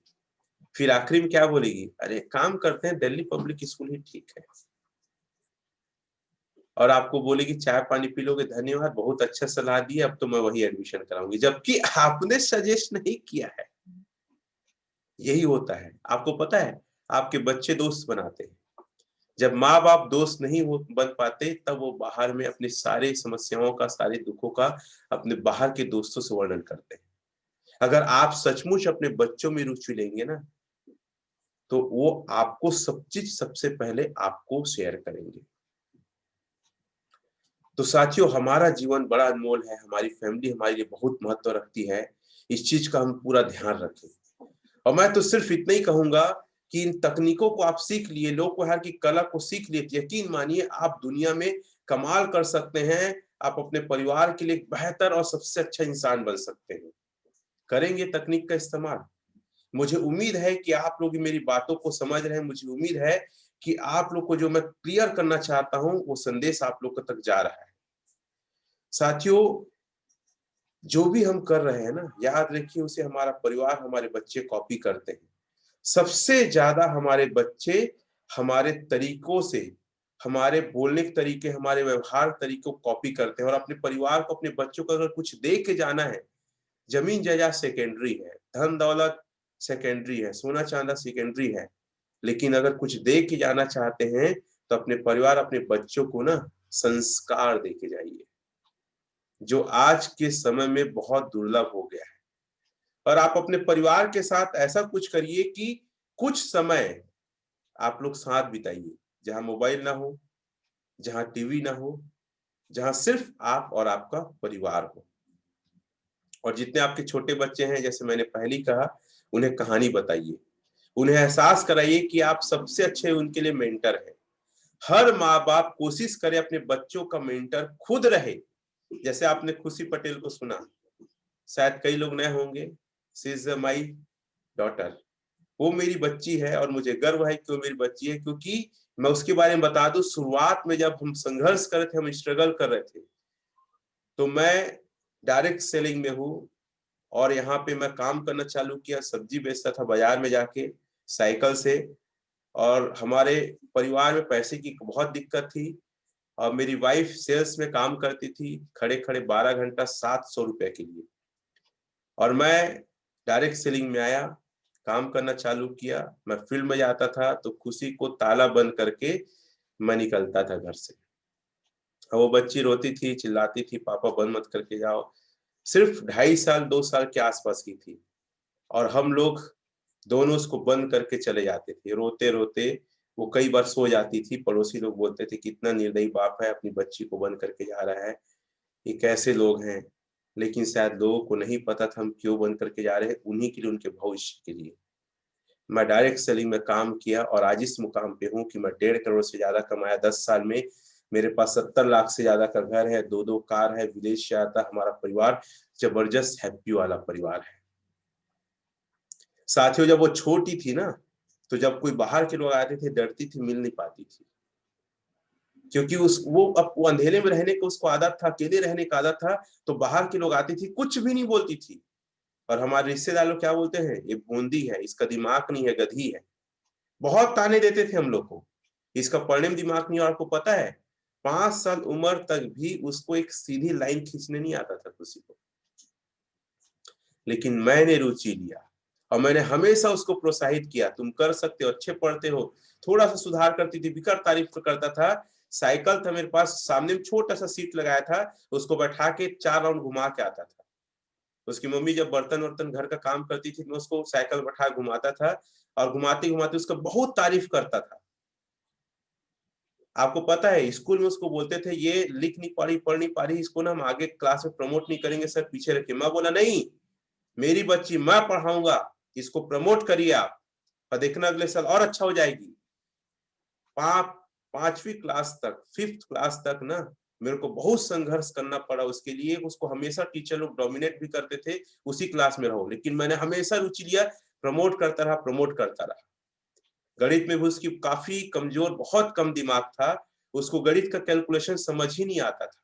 फिर आखिरी में क्या बोलेगी? अरे काम करते हैं, दिल्ली पब्लिक स्कूल ही ठीक है। और आपको बोलेगी चाय पानी पी लोगे, धन्यवाद, बहुत अच्छा सलाह दी, अब तो मैं वही एडमिशन कराऊंगी, जबकि आपने सजेस्ट नहीं किया है। यही होता है। आपको पता है आपके बच्चे दोस्त बनाते हैं, जब माँ बाप दोस्त नहीं हो बन पाते, तब वो बाहर में अपनी सारी समस्याओं का, सारे दुखों का अपने बाहर के दोस्तों से वर्णन करते हैं। अगर आप सचमुच अपने बच्चों में रुचि लेंगे ना, तो वो आपको सब चीज सबसे पहले आपको शेयर करेंगे। तो साथियों, हमारा जीवन बड़ा अनमोल है, हमारी फैमिली हमारे लिए बहुत महत्व रखती है, इस चीज का हम पूरा ध्यान रखें। और मैं तो सिर्फ इतना ही कहूंगा कि इन तकनीकों को आप सीख लिए, लोक व्यवहार की कला को सीख लिए, यकीन मानिए आप दुनिया में कमाल कर सकते हैं। आप अपने परिवार के लिए एक बेहतर और सबसे अच्छा इंसान बन सकते हैं। करेंगे तकनीक का इस्तेमाल। मुझे उम्मीद है कि आप लोग मेरी बातों को समझ रहे हैं, मुझे उम्मीद है कि आप लोग को जो मैं क्लियर करना चाहता हूं वो संदेश आप लोग तक जा रहा है। साथियों, जो भी हम कर रहे हैं ना, याद रखिए उसे हमारा परिवार, हमारे बच्चे कॉपी करते हैं। सबसे ज्यादा हमारे बच्चे हमारे तरीकों से, हमारे बोलने के तरीके, हमारे व्यवहार तरीकों को कॉपी करते हैं। और अपने परिवार को, अपने बच्चों को अगर कुछ दे के जाना है, जमीन जायदाद सेकेंडरी है, धन दौलत सेकेंडरी है, सोना चांदा सेकेंडरी है, लेकिन अगर कुछ दे के जाना चाहते हैं तो अपने परिवार, अपने बच्चों को ना संस्कार देके जाइए, जो आज के समय में बहुत दुर्लभ हो गया है। और आप अपने परिवार के साथ ऐसा कुछ करिए कि कुछ समय आप लोग साथ बिताइए, जहां मोबाइल ना हो, जहां टीवी ना हो, जहां सिर्फ आप और आपका परिवार हो। और जितने आपके छोटे बच्चे हैं, जैसे मैंने पहले ही कहा, उन्हें कहानी बताइए, उन्हें एहसास कराइए कि आप सबसे अच्छे उनके लिए मेंटर हैं। हर माँ बाप कोशिश करे अपने बच्चों का मेंटर खुद रहे। जैसे आपने खुशी पटेल को सुना, शायद कई लोग नए होंगे, शी इज माई डॉटर, वो मेरी बच्ची है और मुझे गर्व है कि वो मेरी बच्ची है। क्योंकि मैं उसके बारे में बता दूं, शुरुआत में जब हम संघर्ष कर रहे थे, हम स्ट्रगल कर रहे थे, तो मैं डायरेक्ट सेलिंग में हूँ और यहाँ पे मैं काम करना चालू किया, सब्जी बेचता था बाजार में जाके साइकिल से। और हमारे परिवार में पैसे की बहुत दिक्कत थी और मेरी वाइफ सेल्स में काम करती थी, खड़े खड़े 12 घंटा 700 रुपए के लिए। और मैं डायरेक्ट सेलिंग में आया, काम करना चालू किया। मैं फील्ड में जाता था तो खुशी को ताला बंद करके मैं निकलता था घर से। वो बच्ची रोती थी, चिल्लाती थी, पापा बंद मत करके जाओ। सिर्फ 2.5 साल 2 साल के आसपास की थी और हम लोग दोनों उसको बंद करके चले जाते थे रोते रोते। वो कई बार सो जाती थी, पड़ोसी लोग बोलते थे कितना निर्दयी बाप है, अपनी बच्ची को बंद करके जा रहा है, ये कैसे लोग हैं। लेकिन शायद लोगों को नहीं पता था हम क्यों बंद करके जा रहे हैं, उन्हीं के लिए, उनके भविष्य के लिए। मैं डायरेक्ट सेलिंग में काम किया और आज इस मुकाम पे हूँ कि मैं 1.5 करोड़ से ज्यादा कमाया 10 साल में। मेरे पास 70 लाख से ज्यादा का घर है, 2 कार है, विदेश से आता हमारा परिवार जबरदस्त हैप्पी वाला परिवार है। साथियों, जब वो छोटी थी ना, तो जब कोई बाहर के लोग आते थे डरती थी, मिल नहीं पाती थी, क्योंकि वो अंधेरे में रहने का उसको आदत था, अकेले रहने का आदत था। तो बाहर के लोग आती थी, कुछ भी नहीं बोलती थी। और हमारे रिश्तेदार लोग क्या बोलते हैं, ये बूंदी है, इसका दिमाग नहीं है, गधी है। बहुत ताने देते थे हम लोग को, इसका पढ़ने में दिमाग नहीं है। और आपको पता है, 5 साल उम्र तक भी उसको एक सीधी लाइन खींचने नहीं आता था किसी को। लेकिन मैंने रुचि लिया और मैंने हमेशा उसको प्रोत्साहित किया, तुम कर सकते हो, अच्छे पढ़ते हो। थोड़ा सा सुधार करती थी, बिकर तारीफ करता था। साइकिल था मेरे पास, सामने में छोटा सा सीट लगाया था, उसको बैठा के 4 राउंड घुमा के आता था। उसकी मम्मी जब बर्तन वर्तन घर का काम करती थी, मैं उसको साइकिल बैठा घुमाता था और घुमाते घुमाते उसका बहुत तारीफ करता था। आपको पता है, स्कूल में उसको बोलते थे ये लिख नहीं पा रही, पढ़ नहीं पा रही, इसको ना हम आगे क्लास में प्रमोट नहीं करेंगे सर, पीछे रखिए। मैं बोला नहीं, मेरी बच्ची मैं पढ़ाऊंगा, इसको प्रमोट करिए आप, और देखना अगले साल और अच्छा हो जाएगी। 5वीं क्लास तक, 5th क्लास तक ना मेरे को बहुत संघर्ष करना पड़ा उसके लिए। उसको हमेशा टीचर लोग डोमिनेट भी करते थे, उसी क्लास में रहो, लेकिन मैंने हमेशा रुचि लिया, प्रमोट करता रहा, प्रमोट करता रहा। गणित में भी उसकी काफी कमजोर, बहुत कम दिमाग था, उसको गणित का कैलकुलेशन समझ ही नहीं आता था।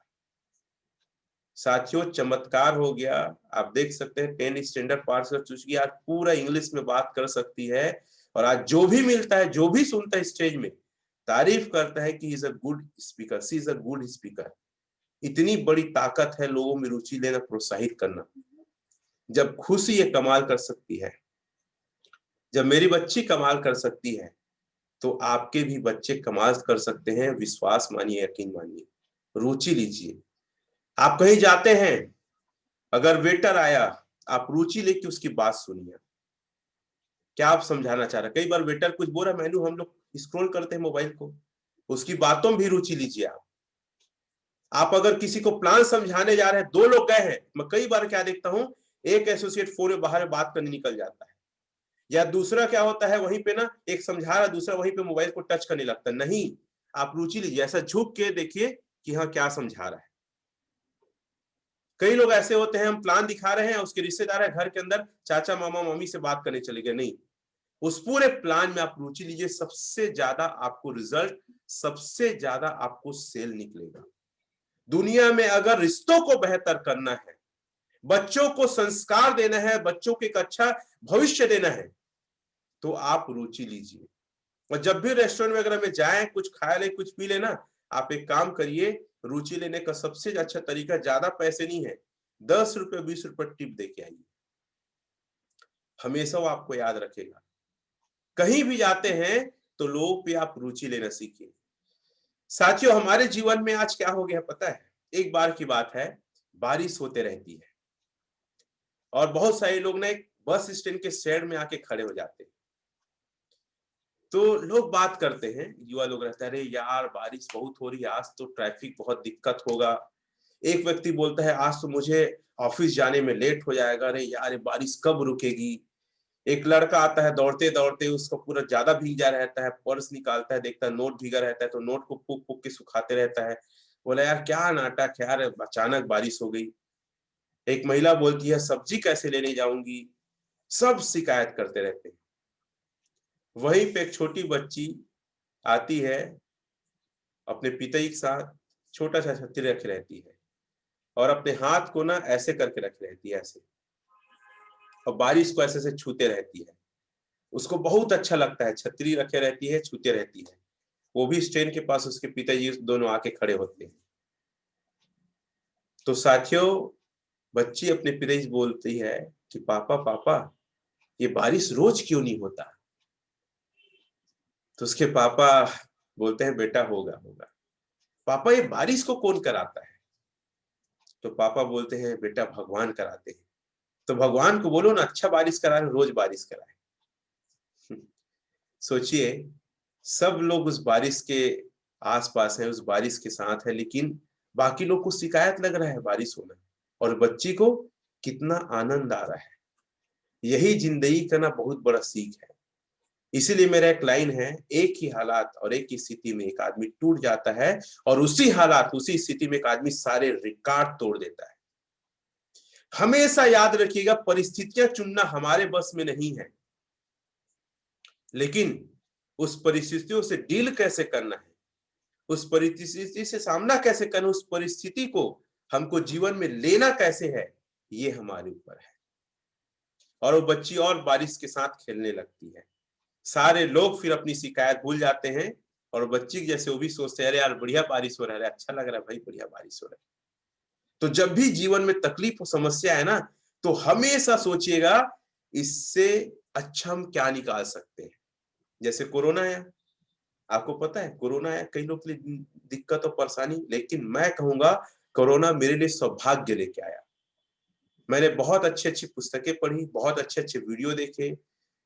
साथियों, चमत्कार हो गया। आप देख सकते हैं 10 स्टैंडर्ड पास कर चुकी है, आज पूरा इंग्लिश में बात कर सकती है। और आज जो भी मिलता है, जो भी सुनता है स्टेज में, तारीफ करता है कि is a good speaker, she is a good speaker. इतनी बड़ी ताकत है लोगों में रुचि लेना, प्रोत्साहित करना। जब खुशी ये कमाल कर सकती है, जब मेरी बच्ची कमाल कर सकती है, तो आपके भी बच्चे कमाल कर सकते हैं। विश्वास मानिए, यकीन मानिए, रुचि लीजिए। आप कहीं जाते हैं, अगर वेटर आया, आप रुचि लेके उसकी बात सुनिए, क्या आप समझाना चाह रहे हैं। कई बार वेटर कुछ बोल रहा, मेनू हम लोग स्क्रॉल करते हैं मोबाइल को, उसकी बातों में भी रुचि लीजिए। आप अगर किसी को प्लान समझाने जा रहे हैं, 2 लोग गए हैं, मैं कई बार क्या देखता हूं, एक एसोसिएट फोन में बाहर बात करने निकल जाता है, या दूसरा क्या होता है, वहीं पे ना एक समझा रहा, दूसरा वहीं पे मोबाइल को टच करने लगता है। नहीं, आप रुचि लीजिए, ऐसा झुक के देखिए कि हाँ क्या समझा रहा है। कई लोग ऐसे होते हैं, हम प्लान दिखा रहे हैं, उसके रिश्तेदार है घर के अंदर, चाचा मामा मम्मी से बात करने चले गए। नहीं, उस पूरे प्लान में आप रुचि लीजिए, सबसे ज्यादा आपको रिजल्ट, सबसे ज्यादा आपको सेल निकलेगा। दुनिया में अगर रिश्तों को बेहतर करना है, बच्चों को संस्कार देना है, बच्चों को एक अच्छा भविष्य देना है, तो आप रुचि लीजिए। और जब भी रेस्टोरेंट वगैरह में जाएं, कुछ खा ले, कुछ पी लेना, आप एक काम करिए, रुचि लेने का सबसे अच्छा तरीका, ज्यादा पैसे नहीं है, 10 रुपए 20 रुपए टिप दे के आइए, हमेशा वो आपको याद रखेगा। कहीं भी जाते हैं तो लोगों पे आप रुचि लेना सीखिए। साथियों, हमारे जीवन में आज क्या हो गया पता है? एक बार की बात है, बारिश होते रहती है और बहुत सारे लोग ना एक बस स्टैंड के शेड में आके खड़े हो जाते हैं। तो लोग बात करते हैं, युवा लोग रहते हैं, अरे यार बारिश बहुत हो रही है, आज तो ट्रैफिक बहुत दिक्कत होगा। एक व्यक्ति बोलता है आज तो मुझे ऑफिस जाने में लेट हो जाएगा, अरे यार ये बारिश कब रुकेगी। एक लड़का आता है दौड़ते दौड़ते, उसका पूरा ज्यादा भीगा रहता है, पर्स निकालता है, देखता है नोट भीगा रहता है तो नोट को फूक फूक के सुखाते रहता है। बोला यार क्या नाटक है यार, अचानक बारिश हो गई। एक महिला बोलती है सब्जी कैसे लेने जाऊंगी। सब शिकायत करते रहते हैं। वहीं पे एक छोटी बच्ची आती है, अपने पिता के साथ छोटा सा छतरी रखे रहती है और अपने हाथ को ना ऐसे करके रखे रहती है, ऐसे, और बारिश को ऐसे से छूते रहती है। उसको बहुत अच्छा लगता है, छतरी रखे रहती है, छूते रहती है। वो भी स्टैंड के पास उसके पिताजी दोनों आके खड़े होते हैं। तो साथियों, बच्ची अपने पिताजी से बोलती है कि पापा पापा ये बारिश रोज क्यों नहीं होता। तो उसके पापा बोलते हैं बेटा होगा होगा। पापा ये बारिश को कौन कराता है। तो पापा बोलते हैं बेटा भगवान कराते हैं। तो भगवान को बोलो ना अच्छा बारिश कराए, रोज बारिश कराए। सोचिए, सब लोग उस बारिश के आसपास हैं, उस बारिश के साथ है, लेकिन बाकी लोग को शिकायत लग रहा है बारिश होना, और बच्ची को कितना आनंद आ रहा है। यही जिंदगी का ना बहुत बड़ा सीख है। इसीलिए मेरा एक लाइन है, एक ही हालात और एक ही स्थिति में एक आदमी टूट जाता है और उसी हालात उसी स्थिति में एक आदमी सारे रिकॉर्ड तोड़ देता है। हमेशा याद रखिएगा, परिस्थितियां चुनना हमारे बस में नहीं है, लेकिन उस परिस्थितियों से डील कैसे करना है, उस परिस्थिति से सामना कैसे करना, उस परिस्थिति को हमको जीवन में लेना कैसे है, ये हमारे ऊपर है। और वो बच्ची और बारिश के साथ खेलने लगती है। सारे लोग फिर अपनी शिकायत भूल जाते हैं और बच्ची जैसे वो भी सोचते हैं अरे यार बढ़िया बारिश हो रहा है, अच्छा लग रहा है भाई, बढ़िया बारिश हो रहा है। तो जब भी जीवन में तकलीफ और समस्या है ना, तो हमेशा सोचिएगा इससे अच्छा हम क्या निकाल सकते हैं। जैसे कोरोना आया, आपको पता है कोरोना आया कई लोग के लिए दिक्कत और परेशानी, लेकिन मैं कहूंगा कोरोना मेरे लिए सौभाग्य लेके आया। मैंने बहुत अच्छी अच्छी पुस्तकें पढ़ी, बहुत अच्छे अच्छे वीडियो देखे,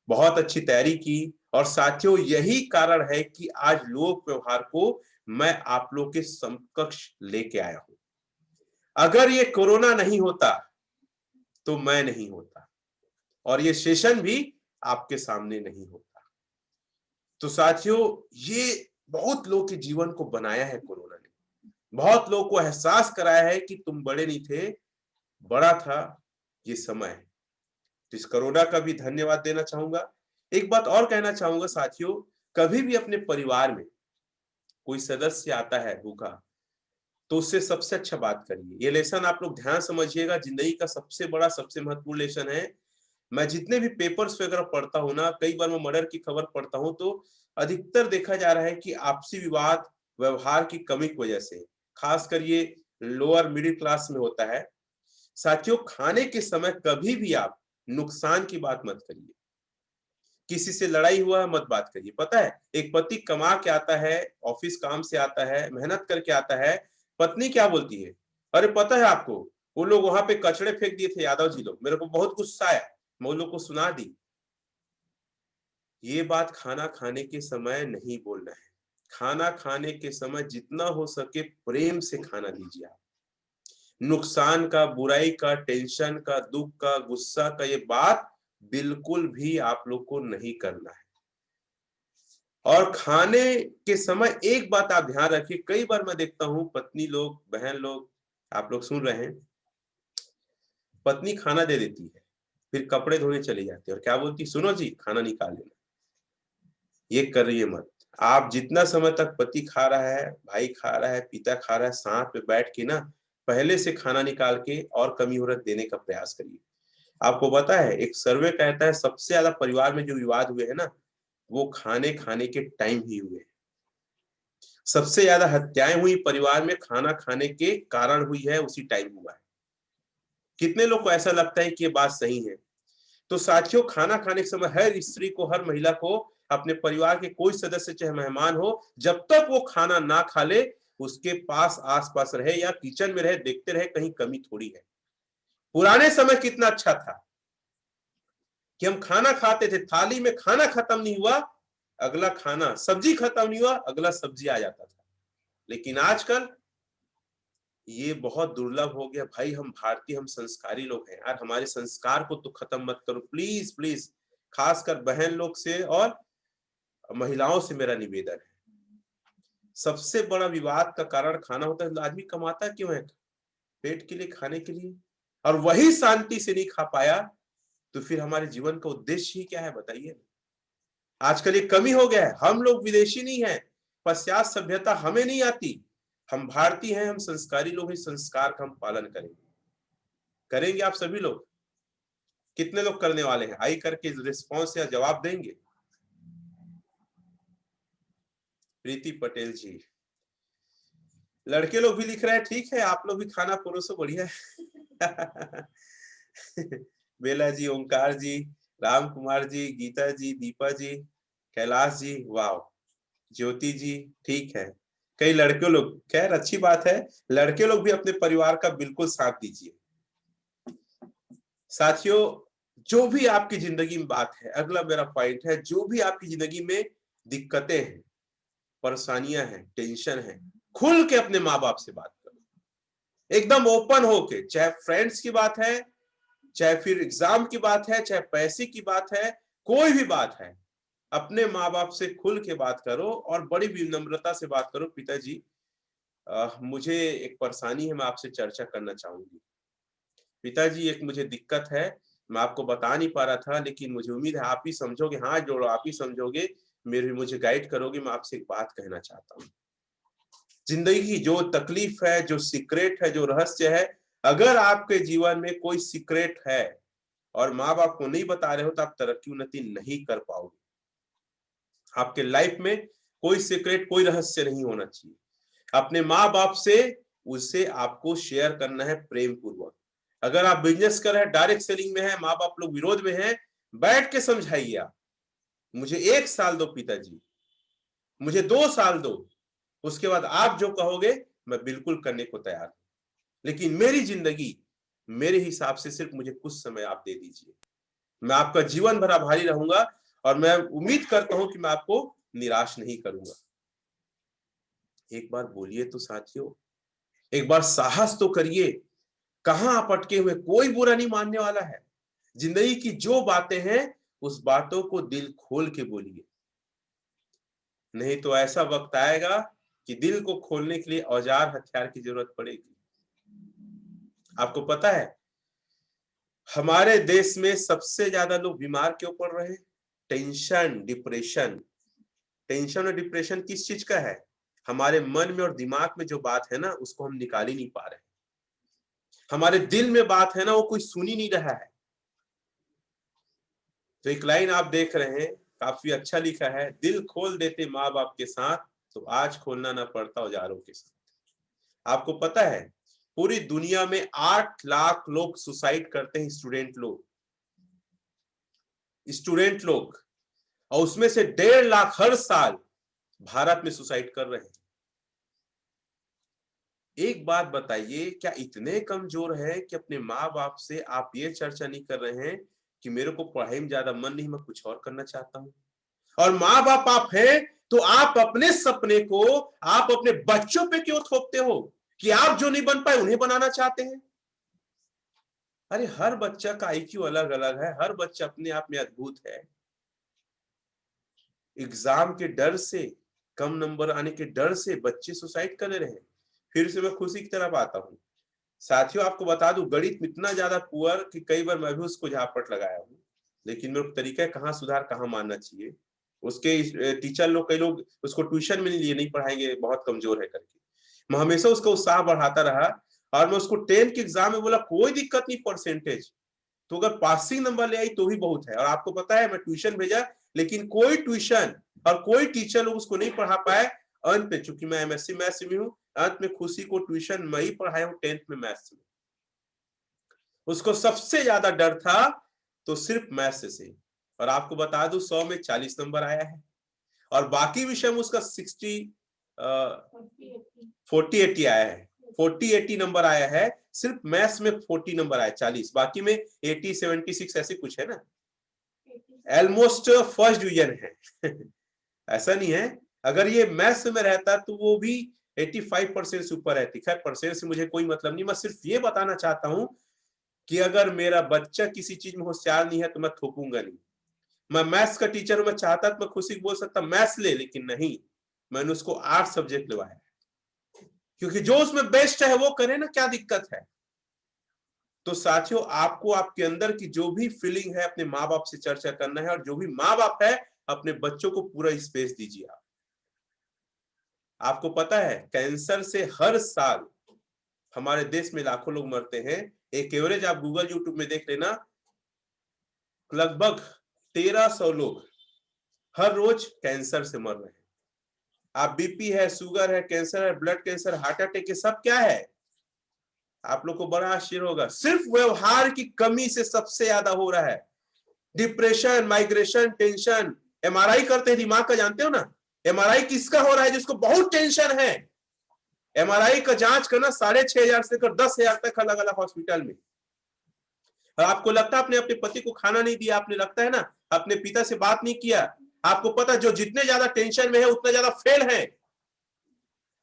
बहुत अच्छी तैयारी की, और साथियों यही कारण है कि आज लोक व्यवहार को मैं आप लोग के समकक्ष लेके आया हूं। अगर ये कोरोना नहीं होता तो मैं नहीं होता और ये सेशन भी आपके सामने नहीं होता। तो साथियों, ये बहुत लोग के जीवन को बनाया है कोरोना ने, बहुत लोग को एहसास कराया है कि तुम बड़े नहीं थे, बड़ा था ये समय। तो इस कोरोना का भी धन्यवाद देना चाहूंगा। एक बात और कहना चाहूंगा साथियों, कभी भी अपने परिवार में कोई सदस्य आता है भूखा, तो उससे सबसे अच्छा बात करिए। ये लेसन आप लोग ध्यान समझिएगा, जिंदगी का सबसे बड़ा सबसे महत्वपूर्ण लेसन है। मैं जितने भी पेपर्स वगैरह पढ़ता हूँ ना, कई बार मैं मर्डर की खबर पढ़ता हूँ, तो अधिकतर देखा जा रहा है कि आपसी विवाद व्यवहार की कमी की वजह से, खासकर ये लोअर मिडिल क्लास में होता है। साथियों, खाने के समय कभी भी आप नुकसान की बात मत करिए, किसी से लड़ाई हुआ है मत बात करिए। पता है एक पति कमा के आता है, ऑफिस काम से आता है, मेहनत करके आता है, पत्नी क्या बोलती है, अरे पता है आपको वो लोग वहां पे कचड़े फेंक दिए थे यादव जी लोग, मेरे को बहुत गुस्सा आया, मैं उन लोग को सुना दी। ये बात खाना खाने के समय नहीं बोलना है। खाना खाने के समय जितना हो सके प्रेम से खाना दीजिए आप। नुकसान का, बुराई का, टेंशन का, दुख का, गुस्सा का ये बात बिल्कुल भी आप लोग को नहीं करना है। और खाने के समय एक बात आप ध्यान रखिए, कई बार मैं देखता हूं पत्नी लोग, बहन लोग, आप लोग सुन रहे हैं, पत्नी खाना दे देती है, फिर कपड़े धोने चली जाती है और क्या बोलती, सुनो जी खाना निकाल लेना। ये करिए मत। आप जितना समय तक पति खा रहा है, भाई खा रहा है, पिता खा रहा है, साथ में बैठ के ना पहले से खाना निकाल के और कमी औरत देने का प्रयास करिए। आपको पता है एक सर्वे कहता है सबसे ज्यादा परिवार में जो विवाद हुए हैं ना, वो खाने खाने के टाइम ही हुए। सबसे ज्यादा हत्याएं हुई परिवार में खाना खाने के कारण हुई है, उसी टाइम हुआ है। कितने लोग को ऐसा लगता है कि ये बात सही है। तो साथियों, खाना खाने के समय हर स्त्री को, हर महिला को अपने परिवार के कोई सदस्य चाहे मेहमान हो, जब तक वो खाना ना खा ले उसके पास आसपास रहे या किचन में रहे, देखते रहे कहीं कमी थोड़ी है। पुराने समय कितना अच्छा था कि हम खाना खाते थे, थाली में खाना खत्म नहीं हुआ अगला खाना, सब्जी खत्म नहीं हुआ अगला सब्जी आ जाता था। लेकिन आजकल ये बहुत दुर्लभ हो गया। भाई हम भारतीय, हम संस्कारी लोग हैं यार, हमारे संस्कार को तो खत्म मत करो प्लीज प्लीज। खासकर बहन लोग से और महिलाओं से मेरा निवेदन है। सबसे बड़ा विवाद का कारण खाना होता है। आदमी कमाता क्यों है? पेट के लिए, खाने के लिए, और वही शांति से नहीं खा पाया तो फिर हमारे जीवन का उद्देश्य ही क्या है बताइए। आजकल ये कमी हो गया है। हम लोग विदेशी नहीं है, पाश्चात्य सभ्यता हमें नहीं आती, हम भारतीय हैं, हम संस्कारी लोग हैं। संस्कार का हम पालन करेंगे आप सभी लोग? कितने लोग करने वाले हैं? आई करके रिस्पॉन्स या जवाब देंगे। प्रीति पटेल जी, लड़के लोग भी लिख रहे हैं, ठीक है आप लोग भी खाना परोसो, बढ़िया है। बेला जी, ओंकार जी, राम कुमार जी, गीता जी, दीपा जी, कैलाश जी, वाह, ज्योति जी, ठीक है। कई लड़के लोग, खैर अच्छी बात है, लड़के लोग भी अपने परिवार का बिल्कुल साथ दीजिए। साथियों, जो भी आपकी जिंदगी में बात है, अगला मेरा पॉइंट है, जो भी आपकी जिंदगी में दिक्कतें हैं, परेशानियां हैं, टेंशन है, खुल के अपने माँ बाप से बात करो, एकदम ओपन होके। चाहे फ्रेंड्स की बात है, चाहे फिर एग्जाम की बात है, चाहे पैसे की बात है, कोई भी बात है, अपने माँ बाप से खुल के बात करो और बड़ी विनम्रता से बात करो। पिताजी, मुझे एक परेशानी है, मैं आपसे चर्चा करना चाहूंगी। पिताजी, एक मुझे दिक्कत है, मैं आपको बता नहीं पा रहा था, लेकिन मुझे उम्मीद है आप ही समझोगे। हाँ जोड़ो, आप ही समझोगे, मुझे गाइड करोगे। मैं आपसे एक बात कहना चाहता हूँ। जिंदगी की जो तकलीफ है, जो सीक्रेट है, जो रहस्य है, अगर आपके जीवन में कोई सीक्रेट है और माँ बाप को नहीं बता रहे हो तो आप तरक्की उन्नति नहीं कर पाओगे। आपके लाइफ में कोई सीक्रेट, कोई रहस्य नहीं होना चाहिए। अपने माँ बाप से उसे आपको शेयर करना है प्रेम पूर्वक। अगर आप बिजनेस कर रहे हैं, डायरेक्ट सेलिंग में है, माँ बाप लोग विरोध में हैं, बैठ के समझाइए आप। मुझे 1 साल दो पिताजी, मुझे 2 साल दो, उसके बाद आप जो कहोगे मैं बिल्कुल करने को तैयार हूं। लेकिन मेरी जिंदगी मेरे हिसाब से सिर्फ मुझे कुछ समय आप दे दीजिए। मैं आपका जीवन भर आभारी रहूंगा और मैं उम्मीद करता हूं कि मैं आपको निराश नहीं करूंगा। एक बार बोलिए तो साथियों, एक बार साहस तो करिए। कहां आप अटके हुए? कोई बुरा नहीं मानने वाला है। जिंदगी की जो बातें हैं उस बातों को दिल खोल के बोलिए, नहीं तो ऐसा वक्त आएगा कि दिल को खोलने के लिए औजार हथियार की जरूरत पड़ेगी। आपको पता है हमारे देश में सबसे ज्यादा लोग बीमार क्यों पड़ रहे हैं? Tension, depression. टेंशन और डिप्रेशन किस चीज का है? हमारे मन में और दिमाग में जो बात है ना, उसको हम निकाल ही नहीं पा रहे। हमारे दिल में बात है ना, वो कोई सुन ही नहीं रहा है। तो एक लाइन आप देख रहे हैं, काफी अच्छा लिखा है, दिल खोल देते माँ बाप के साथ तो आज खोलना ना पड़ता औजारों के साथ। आपको पता है पूरी दुनिया में 8 लाख लोग सुसाइड करते हैं, स्टूडेंट लोग, और उसमें से 1.5 लाख हर साल भारत में सुसाइड कर रहे हैं। एक बात बताइए, क्या इतने कमजोर है कि अपने माँ बाप से आप ये चर्चा नहीं कर रहे हैं कि मेरे को पढ़ाई में ज्यादा मन नहीं, मैं कुछ और करना चाहता हूं? और माँ बाप आप हैं तो आप अपने सपने को आप अपने बच्चों पे क्यों थोपते हो कि आप जो नहीं बन पाए उन्हें बनाना चाहते हैं? अरे हर बच्चा का आईक्यू अलग अलग है, हर बच्चा अपने आप में अद्भुत है। एग्जाम के डर से, कम नंबर आने के डर से बच्चे सुसाइड कर रहे हैं। फिर से मैं खुशी की तरफ आता हूँ। साथियों, आपको बता दूं, गणित में इतना ज्यादा पुअर कि कई बार मैं भी उसको झापट लगाया हूँ, लेकिन मेरे को तरीका है कहाँ सुधार, कहाँ मानना चाहिए। उसके टीचर लोग, कई लोग उसको ट्यूशन में नहीं लिए, नहीं पढ़ाएंगे, बहुत कमजोर है करके। मैं हमेशा उसका उत्साह बढ़ाता रहा और मैं उसको 10th के एग्जाम में बोला कोई दिक्कत नहीं, परसेंटेज तो अगर पासिंग नंबर ले आई तो भी बहुत है। और आपको पता है मैं ट्यूशन भेजा, लेकिन कोई ट्यूशन और कोई टीचर लोग उसको नहीं पढ़ा पाए। अंत में, चूंकि मैं एमएससी मैथ्स में हूँ, अंत में खुशी को ट्यूशन मैं ही पढ़ाया हूँ 10th में मैथ्स में। उसको सबसे ज्यादा डर था तो सिर्फ मैथ्स से। और आपको बता दूं 100 में 40 नंबर आया है, और बाकी विषय में उसका 40-80 आया है। 40-80 नंबर आया है, सिर्फ मैथ्स में 40 नंबर आया, 40, बाकी में 80-76 ऐसे कुछ है ना, ऑलमोस्ट फर्स्ट डिवीजन है। ऐसा नहीं है, अगर ये मैथ्स में रहता तो वो भी 85% से ऊपर रहती। खैर परसेंट से मुझे कोई मतलब नहीं, मैं सिर्फ ये बताना चाहता हूं कि अगर मेरा बच्चा किसी चीज में होशियार नहीं है तो मैं थोपूंगा नहीं। मैं मैथ्स का टीचर हूं, मैं चाहता तो मैं खुशी बोल सकता मैथ्स ले, लेकिन नहीं, मैंने उसको 8 सब्जेक्ट लिवाया, क्योंकि जो उसमें बेस्ट है वो करे ना, क्या दिक्कत है। तो साथियों, आपको आपके अंदर की जो भी फीलिंग है अपने माँ बाप से चर्चा करना है, और जो भी माँ बाप है अपने बच्चों को पूरा स्पेस दीजिए। आपको पता है कैंसर से हर साल हमारे देश में लाखों लोग मरते हैं। एक एवरेज आप गूगल यूट्यूब में देख लेना, लगभग 1300 लोग हर रोज कैंसर से मर रहे हैं। आप बीपी है, शुगर है, कैंसर है, ब्लड कैंसर, हार्ट अटैक, ये सब क्या है? आप लोग को बड़ा आश्चर्य होगा, सिर्फ व्यवहार की कमी से सबसे ज्यादा हो रहा है। Depression, migration, tension. एमआरआई करते हैं दिमाग का, जानते हो ना? एमआरआई किसका हो रहा है? जिसको बहुत टेंशन है। एमआरआई का जांच करना 6,500 से लेकर 10,000 तक अलग अलग हॉस्पिटल में। और आपको लगता है आपने अपने पति को खाना नहीं दिया, आपने लगता है ना अपने पिता से बात नहीं किया। आपको पता जो जितने ज्यादा टेंशन में है उतना ज्यादा फेल है।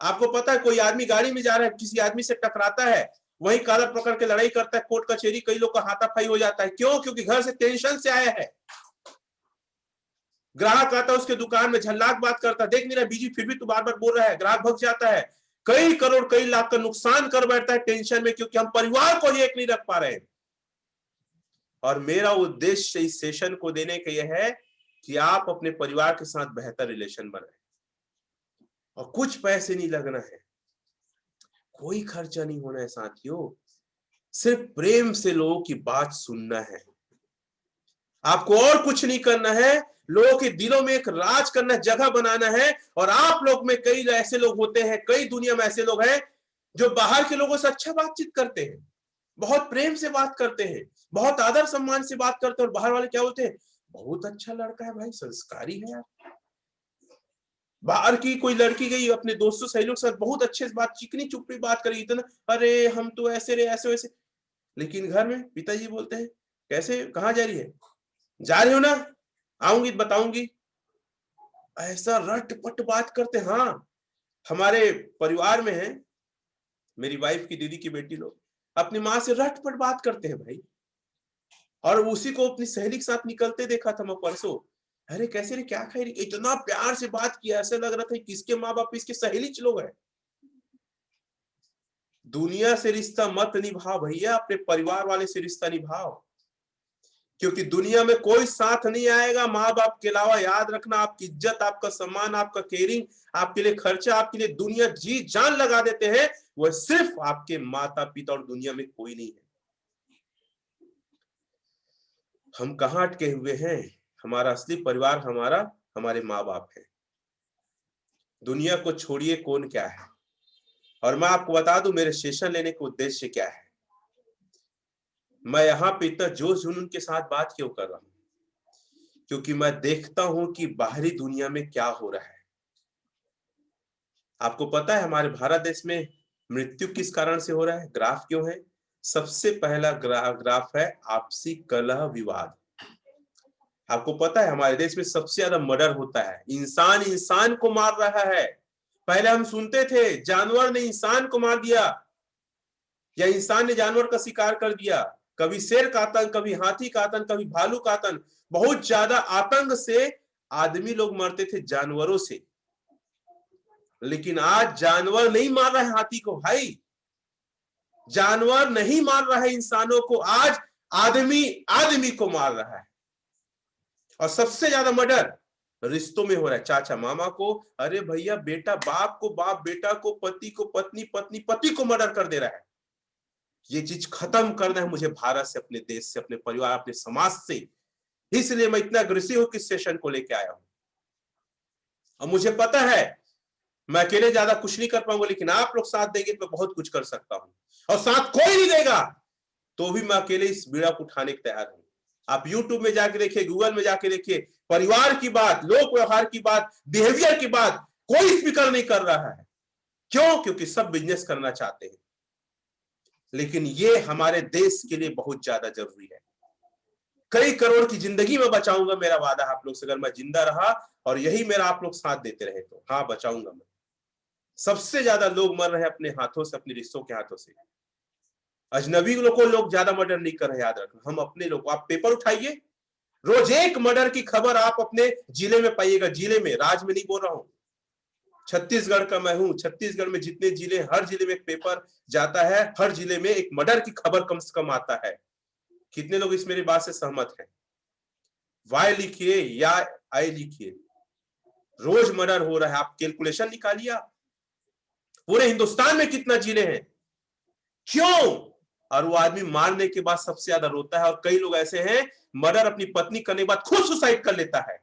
आपको पता है कोई आदमी गाड़ी में जा रहा है, किसी आदमी से टकराता है, वही कॉलर पकड़ के लड़ाई करता है, कोर्ट कचहरी, कई लोग का हाथापाई हो जाता है। क्यों? क्योंकि घर से टेंशन से आया है। ग्राहक आता है उसके दुकान में, झल्लाक बात करता है, देख नहीं रहा बीजी फिर भी तू बार बार बोल रहा है, ग्राहक भग जाता है, कई करोड़ कई लाख का नुकसान कर बैठता है टेंशन में, क्योंकि हम परिवार को एक नहीं रख पा रहे हैं। और मेरा उद्देश्य इस सेशन को देने का यह है कि आप अपने परिवार के साथ बेहतर रिलेशन बनाएं, और कुछ पैसे नहीं लगना है, कोई खर्चा नहीं होना है साथियों, सिर्फ प्रेम से लोगों की बात सुनना है। आपको और कुछ नहीं करना है, लोगों के दिलों में एक राज करना, जगह बनाना है। और आप लोग में कई ऐसे लोग होते हैं, कई दुनिया में ऐसे लोग हैं जो बाहर के लोगों से अच्छा बातचीत करते हैं, बहुत प्रेम से बात करते हैं, बहुत आदर सम्मान से बात करते हैं, और बाहर वाले क्या बोलते हैं? बहुत अच्छा लड़का है भाई, संस्कारी है यार। बाहर की कोई लड़की गई अपने दोस्तों सहेलियों के साथ, बहुत अच्छे से बात, चिकनी चुपड़ी बात करेगी, इतना अरे हम तो ऐसे रहे, ऐसे वैसे। लेकिन घर में पिताजी बोलते हैं कैसे, कहाँ जा रही है? जा रही हो ना, आऊंगी बताऊंगी। ऐसा रट पट बात करते। हाँ, हमारे परिवार में है, मेरी वाइफ की दीदी की बेटी लोग अपनी माँ से रट पट बात करते हैं भाई। और उसी को अपनी सहेली के साथ निकलते देखा था मैं परसों। अरे कैसे रे, क्या खाई रही, इतना प्यार से बात किया, ऐसा लग रहा था किसके माँ बाप इसके सहेली लोग हैं। दुनिया से रिश्ता मत निभाओ भैया, अपने परिवार वाले से रिश्ता निभाओ, क्योंकि दुनिया में कोई साथ नहीं आएगा माँ बाप के अलावा। याद रखना, आपकी इज्जत, आपका सम्मान, आपका केयरिंग, आपके लिए खर्चा, आपके लिए दुनिया जी जान लगा देते हैं, वह सिर्फ आपके माता पिता, और दुनिया में कोई नहीं है। हम कहाँ अटके हुए हैं? हमारा असली परिवार हमारे माँ बाप है। दुनिया को छोड़िए, कौन क्या है। और मैं आपको बता दूं मेरे सेशन लेने का उद्देश्य क्या है। मैं यहाँ पे इतना जोश जुनून के साथ बात क्यों कर रहा हूँ? क्योंकि मैं देखता हूं कि बाहरी दुनिया में क्या हो रहा है। आपको पता है हमारे भारत देश में मृत्यु किस कारण से हो रहा है? ग्राफ क्यों है? सबसे पहला ग्राफ है आपसी कलह विवाद। आपको पता है हमारे देश में सबसे ज्यादा मर्डर होता है, इंसान इंसान को मार रहा है। पहले हम सुनते थे जानवर ने इंसान को मार दिया, या इंसान ने जानवर का शिकार कर दिया। कभी शेर का आतंक, कभी हाथी का आतंक, कभी भालू का आतंक। बहुत ज्यादा आतंक से आदमी लोग मरते थे जानवरों से। लेकिन आज जानवर नहीं मार रहा है हाथी को भाई, जानवर नहीं मार रहा है इंसानों को, आज आदमी आदमी को मार रहा है। और सबसे ज्यादा मर्डर रिश्तों में हो रहा है, चाचा मामा को, अरे भैया बेटा बाप को, बाप बेटा को, पति को पत्नी, पत्नी पति को मर्डर कर दे रहा है। ये चीज खत्म करना है मुझे, भारत से, अपने देश से, अपने परिवार, अपने समाज से। इसलिए मैं इतना अग्रेसिव होकर सेशन को लेके आया हूं। और मुझे पता है मैं अकेले ज्यादा कुछ नहीं कर पाऊंगा, लेकिन आप लोग साथ देंगे तो मैं बहुत कुछ कर सकता हूं। और साथ कोई नहीं देगा तो भी मैं अकेले इस बीड़ा को उठाने को तैयार हूं। आप यूट्यूब में जाके देखिए, गूगल में जाके देखिए, परिवार की बात, लोक व्यवहार की बात, बिहेवियर की बात कोई स्पीकर नहीं कर रहा है। क्यों? क्योंकि सब बिजनेस करना चाहते हैं। लेकिन ये हमारे देश के लिए बहुत ज्यादा जरूरी है। कई करोड़ की जिंदगी में बचाऊंगा, मेरा वादा आप लोग से, अगर मैं जिंदा रहा और यही मेरा आप लोग साथ देते रहे तो। हाँ, बचाऊंगा मैं। सबसे ज्यादा लोग मर रहे हैं अपने हाथों से, अपने रिश्तों के हाथों से। अजनबी लोग को लोग ज्यादा मर्डर नहीं कर रहे, याद रखना। हम अपने लोग, आप पेपर उठाइए, रोज एक मर्डर की खबर आप अपने जिले में पाइएगा। जिले में, राज्य में नहीं बोल रहा हूं। छत्तीसगढ़ का मैं हूं, छत्तीसगढ़ में जितने जिले, हर जिले में एक पेपर जाता है, हर जिले में एक मर्डर की खबर कम से कम आता है। कितने लोग इस मेरी बात से सहमत हैं? वाई लिखिए या आई लिखिए, रोज मर्डर हो रहा है। आप कैलकुलेशन निकालिए, आप पूरे हिंदुस्तान में कितना जिले हैं, क्यों? और वो आदमी मारने के बाद सबसे ज्यादा रोता है। और कई लोग ऐसे हैं, मर्डर अपनी पत्नी करने के बाद खुद सुसाइड कर लेता है।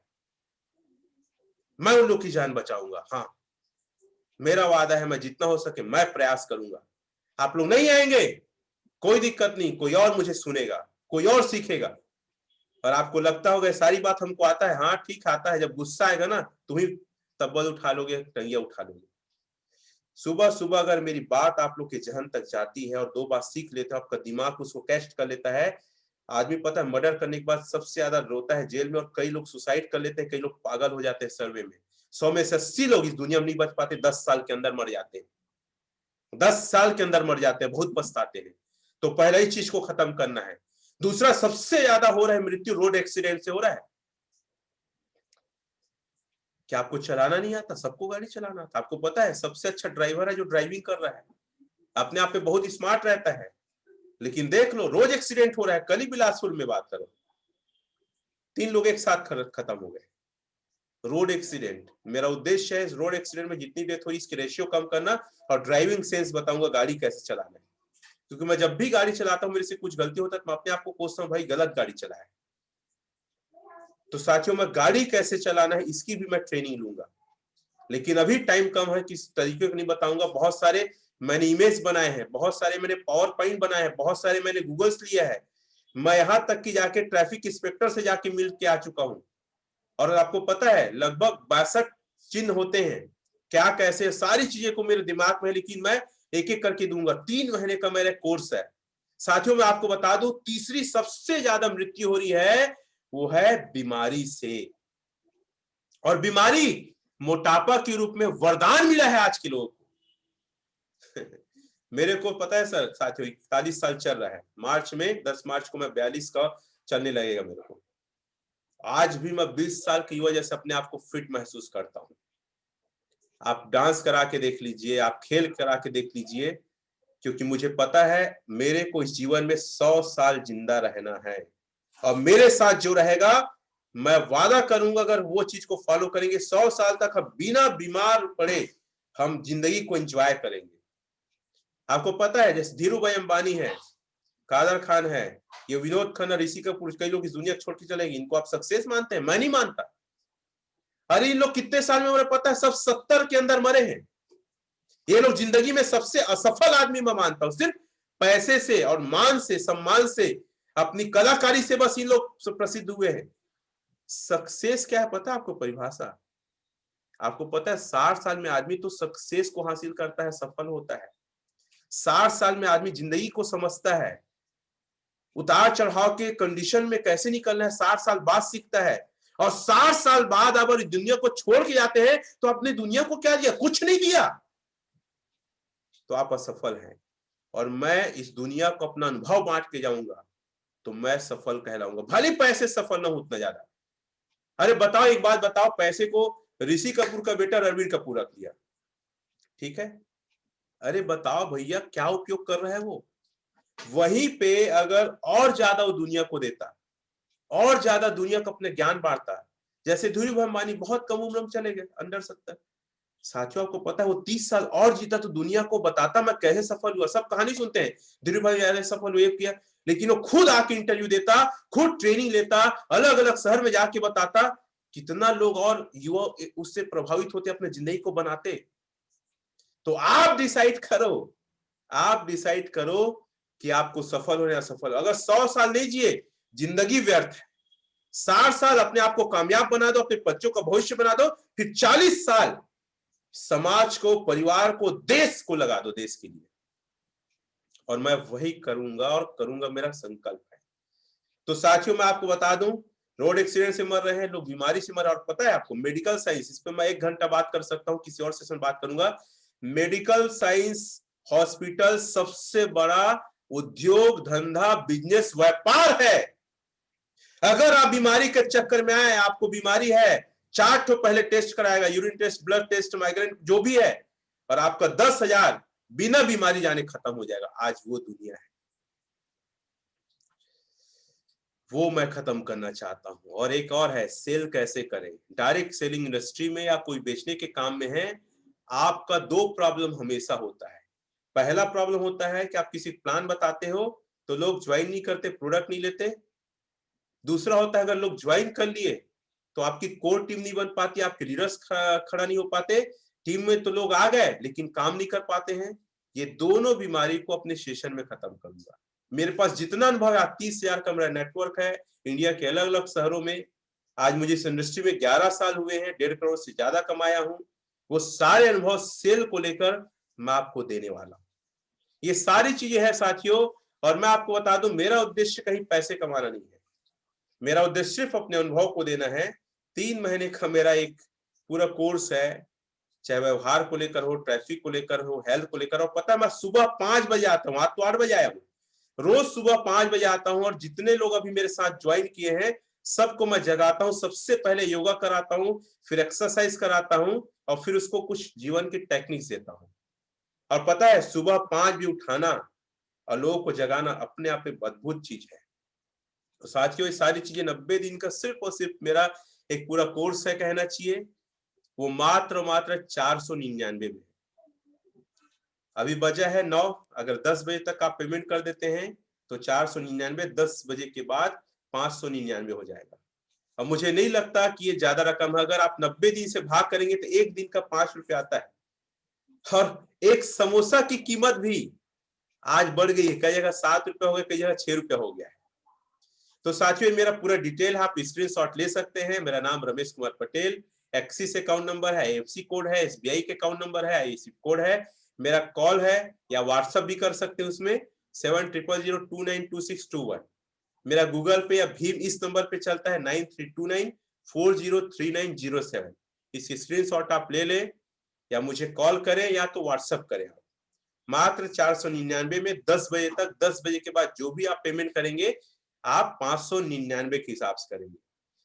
मैं उन लोग की जान बचाऊंगा। हाँ, मेरा वादा है, मैं जितना हो सके मैं प्रयास करूंगा। आप लोग नहीं आएंगे, कोई दिक्कत नहीं, कोई और मुझे सुनेगा, कोई और सीखेगा। और आपको लगता होगा सारी बात हमको आता है। हाँ ठीक, आता है। जब गुस्सा आएगा ना, तुम ही तब्बल उठा लोगे, टंगिया उठा लोगे। सुबह सुबह अगर मेरी बात आप लोग के जहन तक जाती है और 2 बात सीख लेते हो, आपका दिमाग उसको कैच कर लेता है। आदमी पता है मर्डर करने के बाद सबसे ज्यादा रोता है जेल में, और कई लोग सुसाइड कर लेते हैं, कई लोग पागल हो जाते हैं सर्वे में। 100 में से 80 लोग इस दुनिया में नहीं बच पाते, 10 साल के अंदर मर जाते हैं। 10 साल के अंदर मर जाते हैं, बहुत पछताते हैं। तो पहला ही चीज को खत्म करना है। दूसरा, सबसे ज्यादा हो रहा है मृत्यु रोड एक्सीडेंट से हो रहा है। क्या आपको चलाना नहीं आता? सबको गाड़ी चलाना आता। आपको पता है सबसे अच्छा ड्राइवर है जो ड्राइविंग कर रहा है, अपने आप पे बहुत स्मार्ट रहता है। लेकिन देख लो, रोज एक्सीडेंट हो रहा है। कल ही बिलासपुर में बात करो, 3 लोग एक साथ खत्म हो गए, रोड एक्सीडेंट। मेरा उद्देश्य है इस रोड एक्सीडेंट में जितनी डेथ हुई इसकी रेशियो कम करना, और ड्राइविंग सेंस बताऊंगा गाड़ी कैसे चलाना है। क्योंकि मैं जब भी गाड़ी चलाता हूं, मेरे से कुछ गलती होता है तो मैं अपने आप को कोसता हूं, भाई गलत गाड़ी चलाया। तो साथियों, मैं गाड़ी कैसे चलाना है इसकी भी मैं ट्रेनिंग लूंगा। लेकिन अभी टाइम कम है, किस तरीके को नहीं बताऊंगा। बहुत सारे मैंने इमेज बनाए हैं, बहुत सारे मैंने पावर पॉइंट बनाए हैं, बहुत सारे मैंने गूगल्स लिया है। मैं यहां तक कि जाके ट्रैफिक इंस्पेक्टर से जाके मिल के आ चुका हूं। और आपको पता है लगभग 62 चिन्ह होते हैं, क्या कैसे सारी चीजें को मेरे दिमाग में है। लेकिन मैं एक एक करके दूंगा। 3 महीने का मेरा कोर्स है। साथियों, मैं आपको बता दूं, तीसरी सबसे ज्यादा मृत्यु हो रही है वो है बीमारी से। और बीमारी मोटापा के रूप में वरदान मिला है आज के लोगों को। मेरे को पता है सर, साथियों 41 साल चल रहा है। मार्च में 10 मार्च को मैं 42 का चलने लगेगा मेरे को। आज भी मैं 20 साल की वजह से अपने आप को फिट महसूस करता हूं। आप डांस करा के देख लीजिए, आप खेल करा के देख लीजिए, क्योंकि मुझे पता है मेरे को इस जीवन में 100 साल जिंदा रहना है। और मेरे साथ जो रहेगा, मैं वादा करूंगा अगर वो चीज को फॉलो करेंगे, 100 साल तक हम बिना बीमार पड़े हम जिंदगी को एंजॉय करेंगे। आपको पता है जैसे धीरू भाई अंबानी है, कादर खान है, ये विनोद खन्ना, ऋषि कपूर, कई लोग इस दुनिया छोड़ के चलेंगे। इनको आप सक्सेस मानते हैं? मैं नहीं मानता। अरे इन लोग कितने साल में मरे पता है? सब 70 के अंदर मरे हैं। ये लोग जिंदगी में सबसे असफल आदमी मैं मानता हूं। सिर्फ पैसे से और मान से, सम्मान से, अपनी कलाकारी से बस इन लोग प्रसिद्ध हुए हैं। सक्सेस क्या है पता है आपको? परिभाषा आपको पता है? 60 साल में आदमी तो सक्सेस को हासिल करता है, सफल होता है। 60 साल में आदमी जिंदगी को समझता है, उतार चढ़ाव के कंडीशन में कैसे निकलना है 60 साल बाद सीखता है। और 60 साल बाद अगर दुनिया को छोड़ के जाते हैं तो अपने दुनिया को क्या दिया? कुछ नहीं दिया, तो आप असफल हैं। और मैं इस दुनिया को अपना अनुभव बांट के जाऊंगा तो मैं सफल कहलाऊंगा, भले पैसे सफल ना हो उतना ज्यादा। अरे बताओ, एक बात बताओ, पैसे को ऋषि कपूर का बेटा रणबीर कपूर रख लिया, ठीक है? अरे बताओ भैया, क्या उपयोग कर रहा है वो? वहीं पे अगर और ज्यादा वो दुनिया को देता, और ज्यादा दुनिया को अपने ज्ञान बांटता, जैसे धीरू भाई अंबानी बहुत कम उम्र में चले गए, अंडर 70। साथियों, आपको पता है वो 30 साल और जीता तो दुनिया को बताता मैं कैसे सफल हुआ। सब कहानी सुनते हैं, धीरू भाई ऐसे सफल हुए किया, लेकिन वो खुद आके इंटरव्यू देता, खुद ट्रेनिंग लेता, अलग अलग शहर में जाके बताता। कितना लोग और युवा उससे प्रभावित होते, अपने जिंदगी को बनाते। तो आप डिसाइड करो, आप डिसाइड करो कि आपको सफल हो या असफल। अगर 100 साल नहीं जिए, जिंदगी व्यर्थ है। 60 साल अपने आप को कामयाब बना दो, अपने बच्चों का भविष्य बना दो, फिर 40 साल समाज को, परिवार को, देश को लगा दो, देश के लिए। और मैं वही करूंगा और करूंगा, मेरा संकल्प है। तो साथियों, मैं आपको बता दूं, रोड एक्सीडेंट से मर रहे हैं लोग, बीमारी से मर रहे हैं। और पता है आपको, मेडिकल साइंस, इस पर मैं 1 घंटा बात कर सकता हूं, किसी और सेशन बात करूंगा। मेडिकल साइंस हॉस्पिटल सबसे बड़ा उद्योग, धंधा, बिजनेस, व्यापार है। अगर आप बीमारी के चक्कर में आए, आपको बीमारी है, 4 ठो पहले टेस्ट कराएगा, urine test, blood test, migraine, जो भी है, और आपका 10,000 बिना बीमारी जाने खत्म हो जाएगा। आज वो दुनिया है, वो मैं खत्म करना चाहता हूं। और एक और है, सेल कैसे करें। डायरेक्ट सेलिंग इंडस्ट्री में या कोई बेचने के काम में है, आपका 2 प्रॉब्लम हमेशा होता है। पहला प्रॉब्लम होता है कि आप किसी प्लान बताते हो तो लोग ज्वाइन नहीं करते, प्रोडक्ट नहीं लेते। दूसरा होता है, अगर लोग ज्वाइन कर लिए तो आपकी कोर टीम नहीं बन पाती, आपके लीडर्स खड़ा नहीं हो पाते। टीम में तो लोग आ गए लेकिन काम नहीं कर पाते हैं। ये दोनों बीमारी को अपने सेशन में खत्म करूंगा। मेरे पास जितना अनुभव है, 30,000 का मेरा नेटवर्क है इंडिया के अलग अलग शहरों में। आज मुझे इस इंडस्ट्री में 11 साल हुए हैं, 1.5 करोड़ से ज्यादा कमाया हूं। वो सारे अनुभव सेल को लेकर मैं आपको देने वाला हूं। ये सारी चीजें हैं साथियों। और मैं आपको बता दूं, मेरा उद्देश्य कहीं पैसे कमाना नहीं है, मेरा उद्देश्य सिर्फ अपने अनुभव को देना है। 3 महीने का मेरा एक पूरा कोर्स है, चाहे व्यवहार को लेकर हो, ट्रैफिक को लेकर हो, हेल्थ को लेकर हो। पता है, मैं सुबह 5 बजे आता हूँ, आज तो 8 बजे आया हूँ। रोज सुबह 5 बजे आता हूँ और जितने लोग अभी मेरे साथ ज्वाइन किए हैं सबको मैं जगाता हूँ। सबसे पहले योगा कराता हूँ, फिर एक्सरसाइज कराता हूँ, और फिर उसको कुछ जीवन की टेक्निक्स देता हूँ। और पता है, सुबह 5 बजे उठाना और लोगों को जगाना अपने आप में अद्भुत चीज है। तो साथियों, ये सारी चीजें 90 दिन का सिर्फ और सिर्फ मेरा एक पूरा कोर्स है कहना चाहिए। वो मात्र 499 में। अभी बजा है 9, अगर 10 बजे तक आप पेमेंट कर देते हैं तो 499, 10 बजे के बाद 599 हो जाएगा। अब मुझे नहीं लगता कि ये ज्यादा रकम है। अगर आप 90 दिन से भाग करेंगे तो 1 दिन का 5 रुपये आता है। और एक समोसा की कीमत भी आज बढ़ गई है, कई जगह 7 रुपये हो गए, कई जगह 6 रुपये हो गया है। तो साथियों, मेरा पूरा डिटेल आप स्क्रीनशॉट ले सकते हैं। मेरा नाम Ramesh Kumar Patel, axis account number है, एफसी कोड है, एसबीआई के अकाउंट नंबर है, आईएफएससी कोड है। मेरा कॉल है या व्हाट्सएप भी कर सकते हैं उसमें 7000292621। मेरा गूगल पे या भीम इस नंबर पे चलता है 9329403907। इसकी स्क्रीनशॉट आप ले लें या मुझे कॉल करें या तो व्हाट्सएप करें। आप मात्र 499 में 10 बजे तक, 10 बजे के बाद जो भी आप पेमेंट करेंगे आप 599 के हिसाब से करेंगे।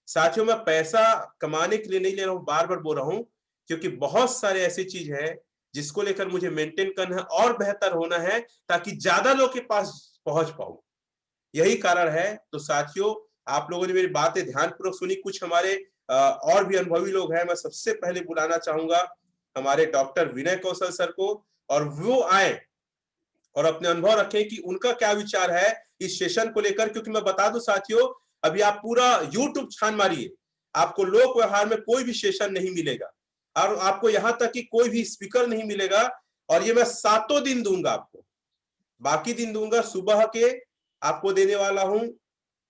साथियों, मैं पैसा कमाने के लिए नहीं ले रहा हूं, बार बार बोल रहा हूं, क्योंकि बहुत सारे ऐसी चीज है जिसको लेकर मुझे मेंटेन करना है और बेहतर होना है ताकि ज्यादा लोग के पास पहुंच पाऊं। यही कारण है। तो साथियों, आप लोगों ने मेरी बातें ध्यानपूर्वक सुनी। कुछ हमारे और भी अनुभवी लोग हैं। मैं सबसे पहले बुलाना चाहूंगा हमारे डॉक्टर विनय कौशल सर को, और वो आए और अपने अनुभव रखें कि उनका क्या विचार है इस सेशन को लेकर। क्योंकि मैं बता दूं साथियों, अभी आप पूरा YouTube छान मारिए, आपको लोक व्यवहार में कोई भी सेशन नहीं मिलेगा, और आपको यहां तक कि कोई भी स्पीकर नहीं मिलेगा। और ये मैं 7 दिन दूंगा आपको, बाकी दिन दूंगा सुबह के आपको देने वाला हूं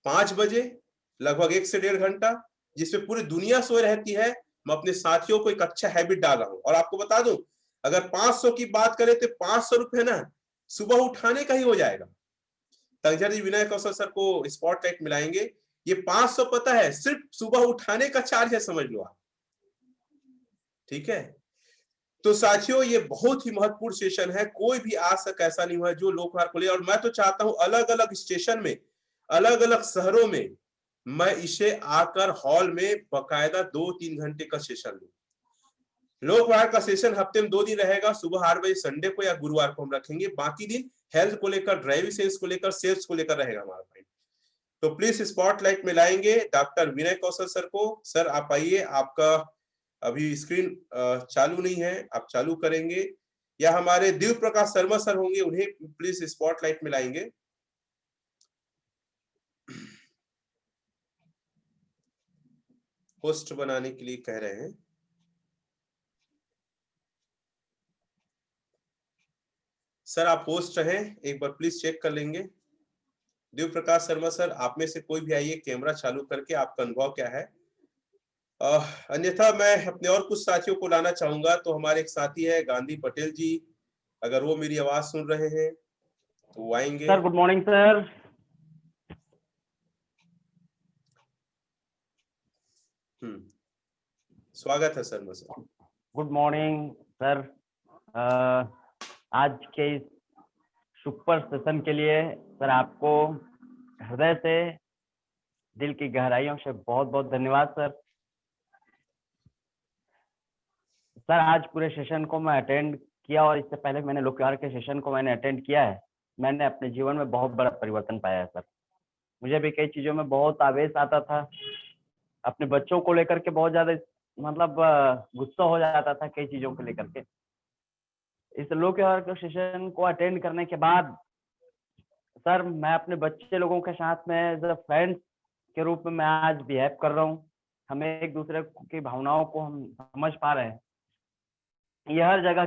5 बजे, लगभग 1 से 1.5 घंटा, जिसमें पूरी दुनिया सोए रहती है। मैं अपने साथियों को एक अच्छा हैबिट डाल रहा हूं। और आपको बता दूं, अगर 500 की बात करें तो 500 रुपए ना सुबह उठाने का ही हो जाएगा। तंजर जी विनय कौशल सर को स्पॉटलाइट मिलाएंगे। ये 500 पता है सिर्फ सुबह उठाने का चार्ज है, समझ लो आप। ठीक है, तो साथियों, ये बहुत ही महत्वपूर्ण सेशन है। कोई भी आज तक ऐसा नहीं हुआ जो लोकवार को ले। और मैं तो चाहता हूं अलग अलग स्टेशन में, अलग अलग शहरों में मैं इसे आकर हॉल में बकायदा 2-3 घंटे का सेशन लूं। लोकवार का सेशन हफ्ते में 2 दिन रहेगा, सुबह 8 बजे संडे को या गुरुवार को हम रखेंगे। बाकी दिन हेल्थ को लेकर, ड्राइविंग सेंस को लेकर, सेल्स को लेकर रहेगा हमारा पॉइंट। तो प्लीज स्पॉटलाइट में लाएंगे डॉक्टर विनय कौशल सर को। सर आप आइए, आपका अभी स्क्रीन चालू नहीं है, आप चालू करेंगे, या हमारे दिव्य प्रकाश शर्मा सर होंगे, उन्हें प्लीज स्पॉटलाइट में लाएंगे। होस्ट बनाने के लिए कह रहे हैं। सर आप होस्ट हैं, एक बार प्लीज चेक कर लेंगे। देव प्रकाश शर्मा सर, आप में से कोई भी आइए, कैमरा चालू करके आपका अनुभव क्या है। अन्यथा मैं अपने और कुछ साथियों को लाना चाहूंगा। तो हमारे एक साथी है गांधी पटेल जी, अगर वो मेरी आवाज सुन रहे हैं तो वो आएंगे। Sir good morning sir. स्वागत है सर। Good morning sir. आज के इस सुपर सेशन के लिए सर आपको हृदय से, दिल की गहराइयों से बहुत बहुत धन्यवाद सर। सर आज पूरे सेशन को मैं अटेंड किया और इससे पहले मैंने लोकयार के सेशन को मैंने अटेंड किया है। मैंने अपने जीवन में बहुत बड़ा परिवर्तन पाया है सर। मुझे भी कई चीज़ों में बहुत आवेश आता था, अपने बच्चों को लेकर के बहुत ज़्यादा मतलब गुस्सा हो जाता था कई चीज़ों को लेकर के। इस लोकयार के सेशन को अटेंड करने के बाद सर मैं अपने बच्चे लोगों के साथ में एज अ फ्रेंड के रूप में मैं आज बिहेव कर रहा हूँ। हमें एक दूसरे की भावनाओं को हम समझ पा रहे हैं। ये हर जगह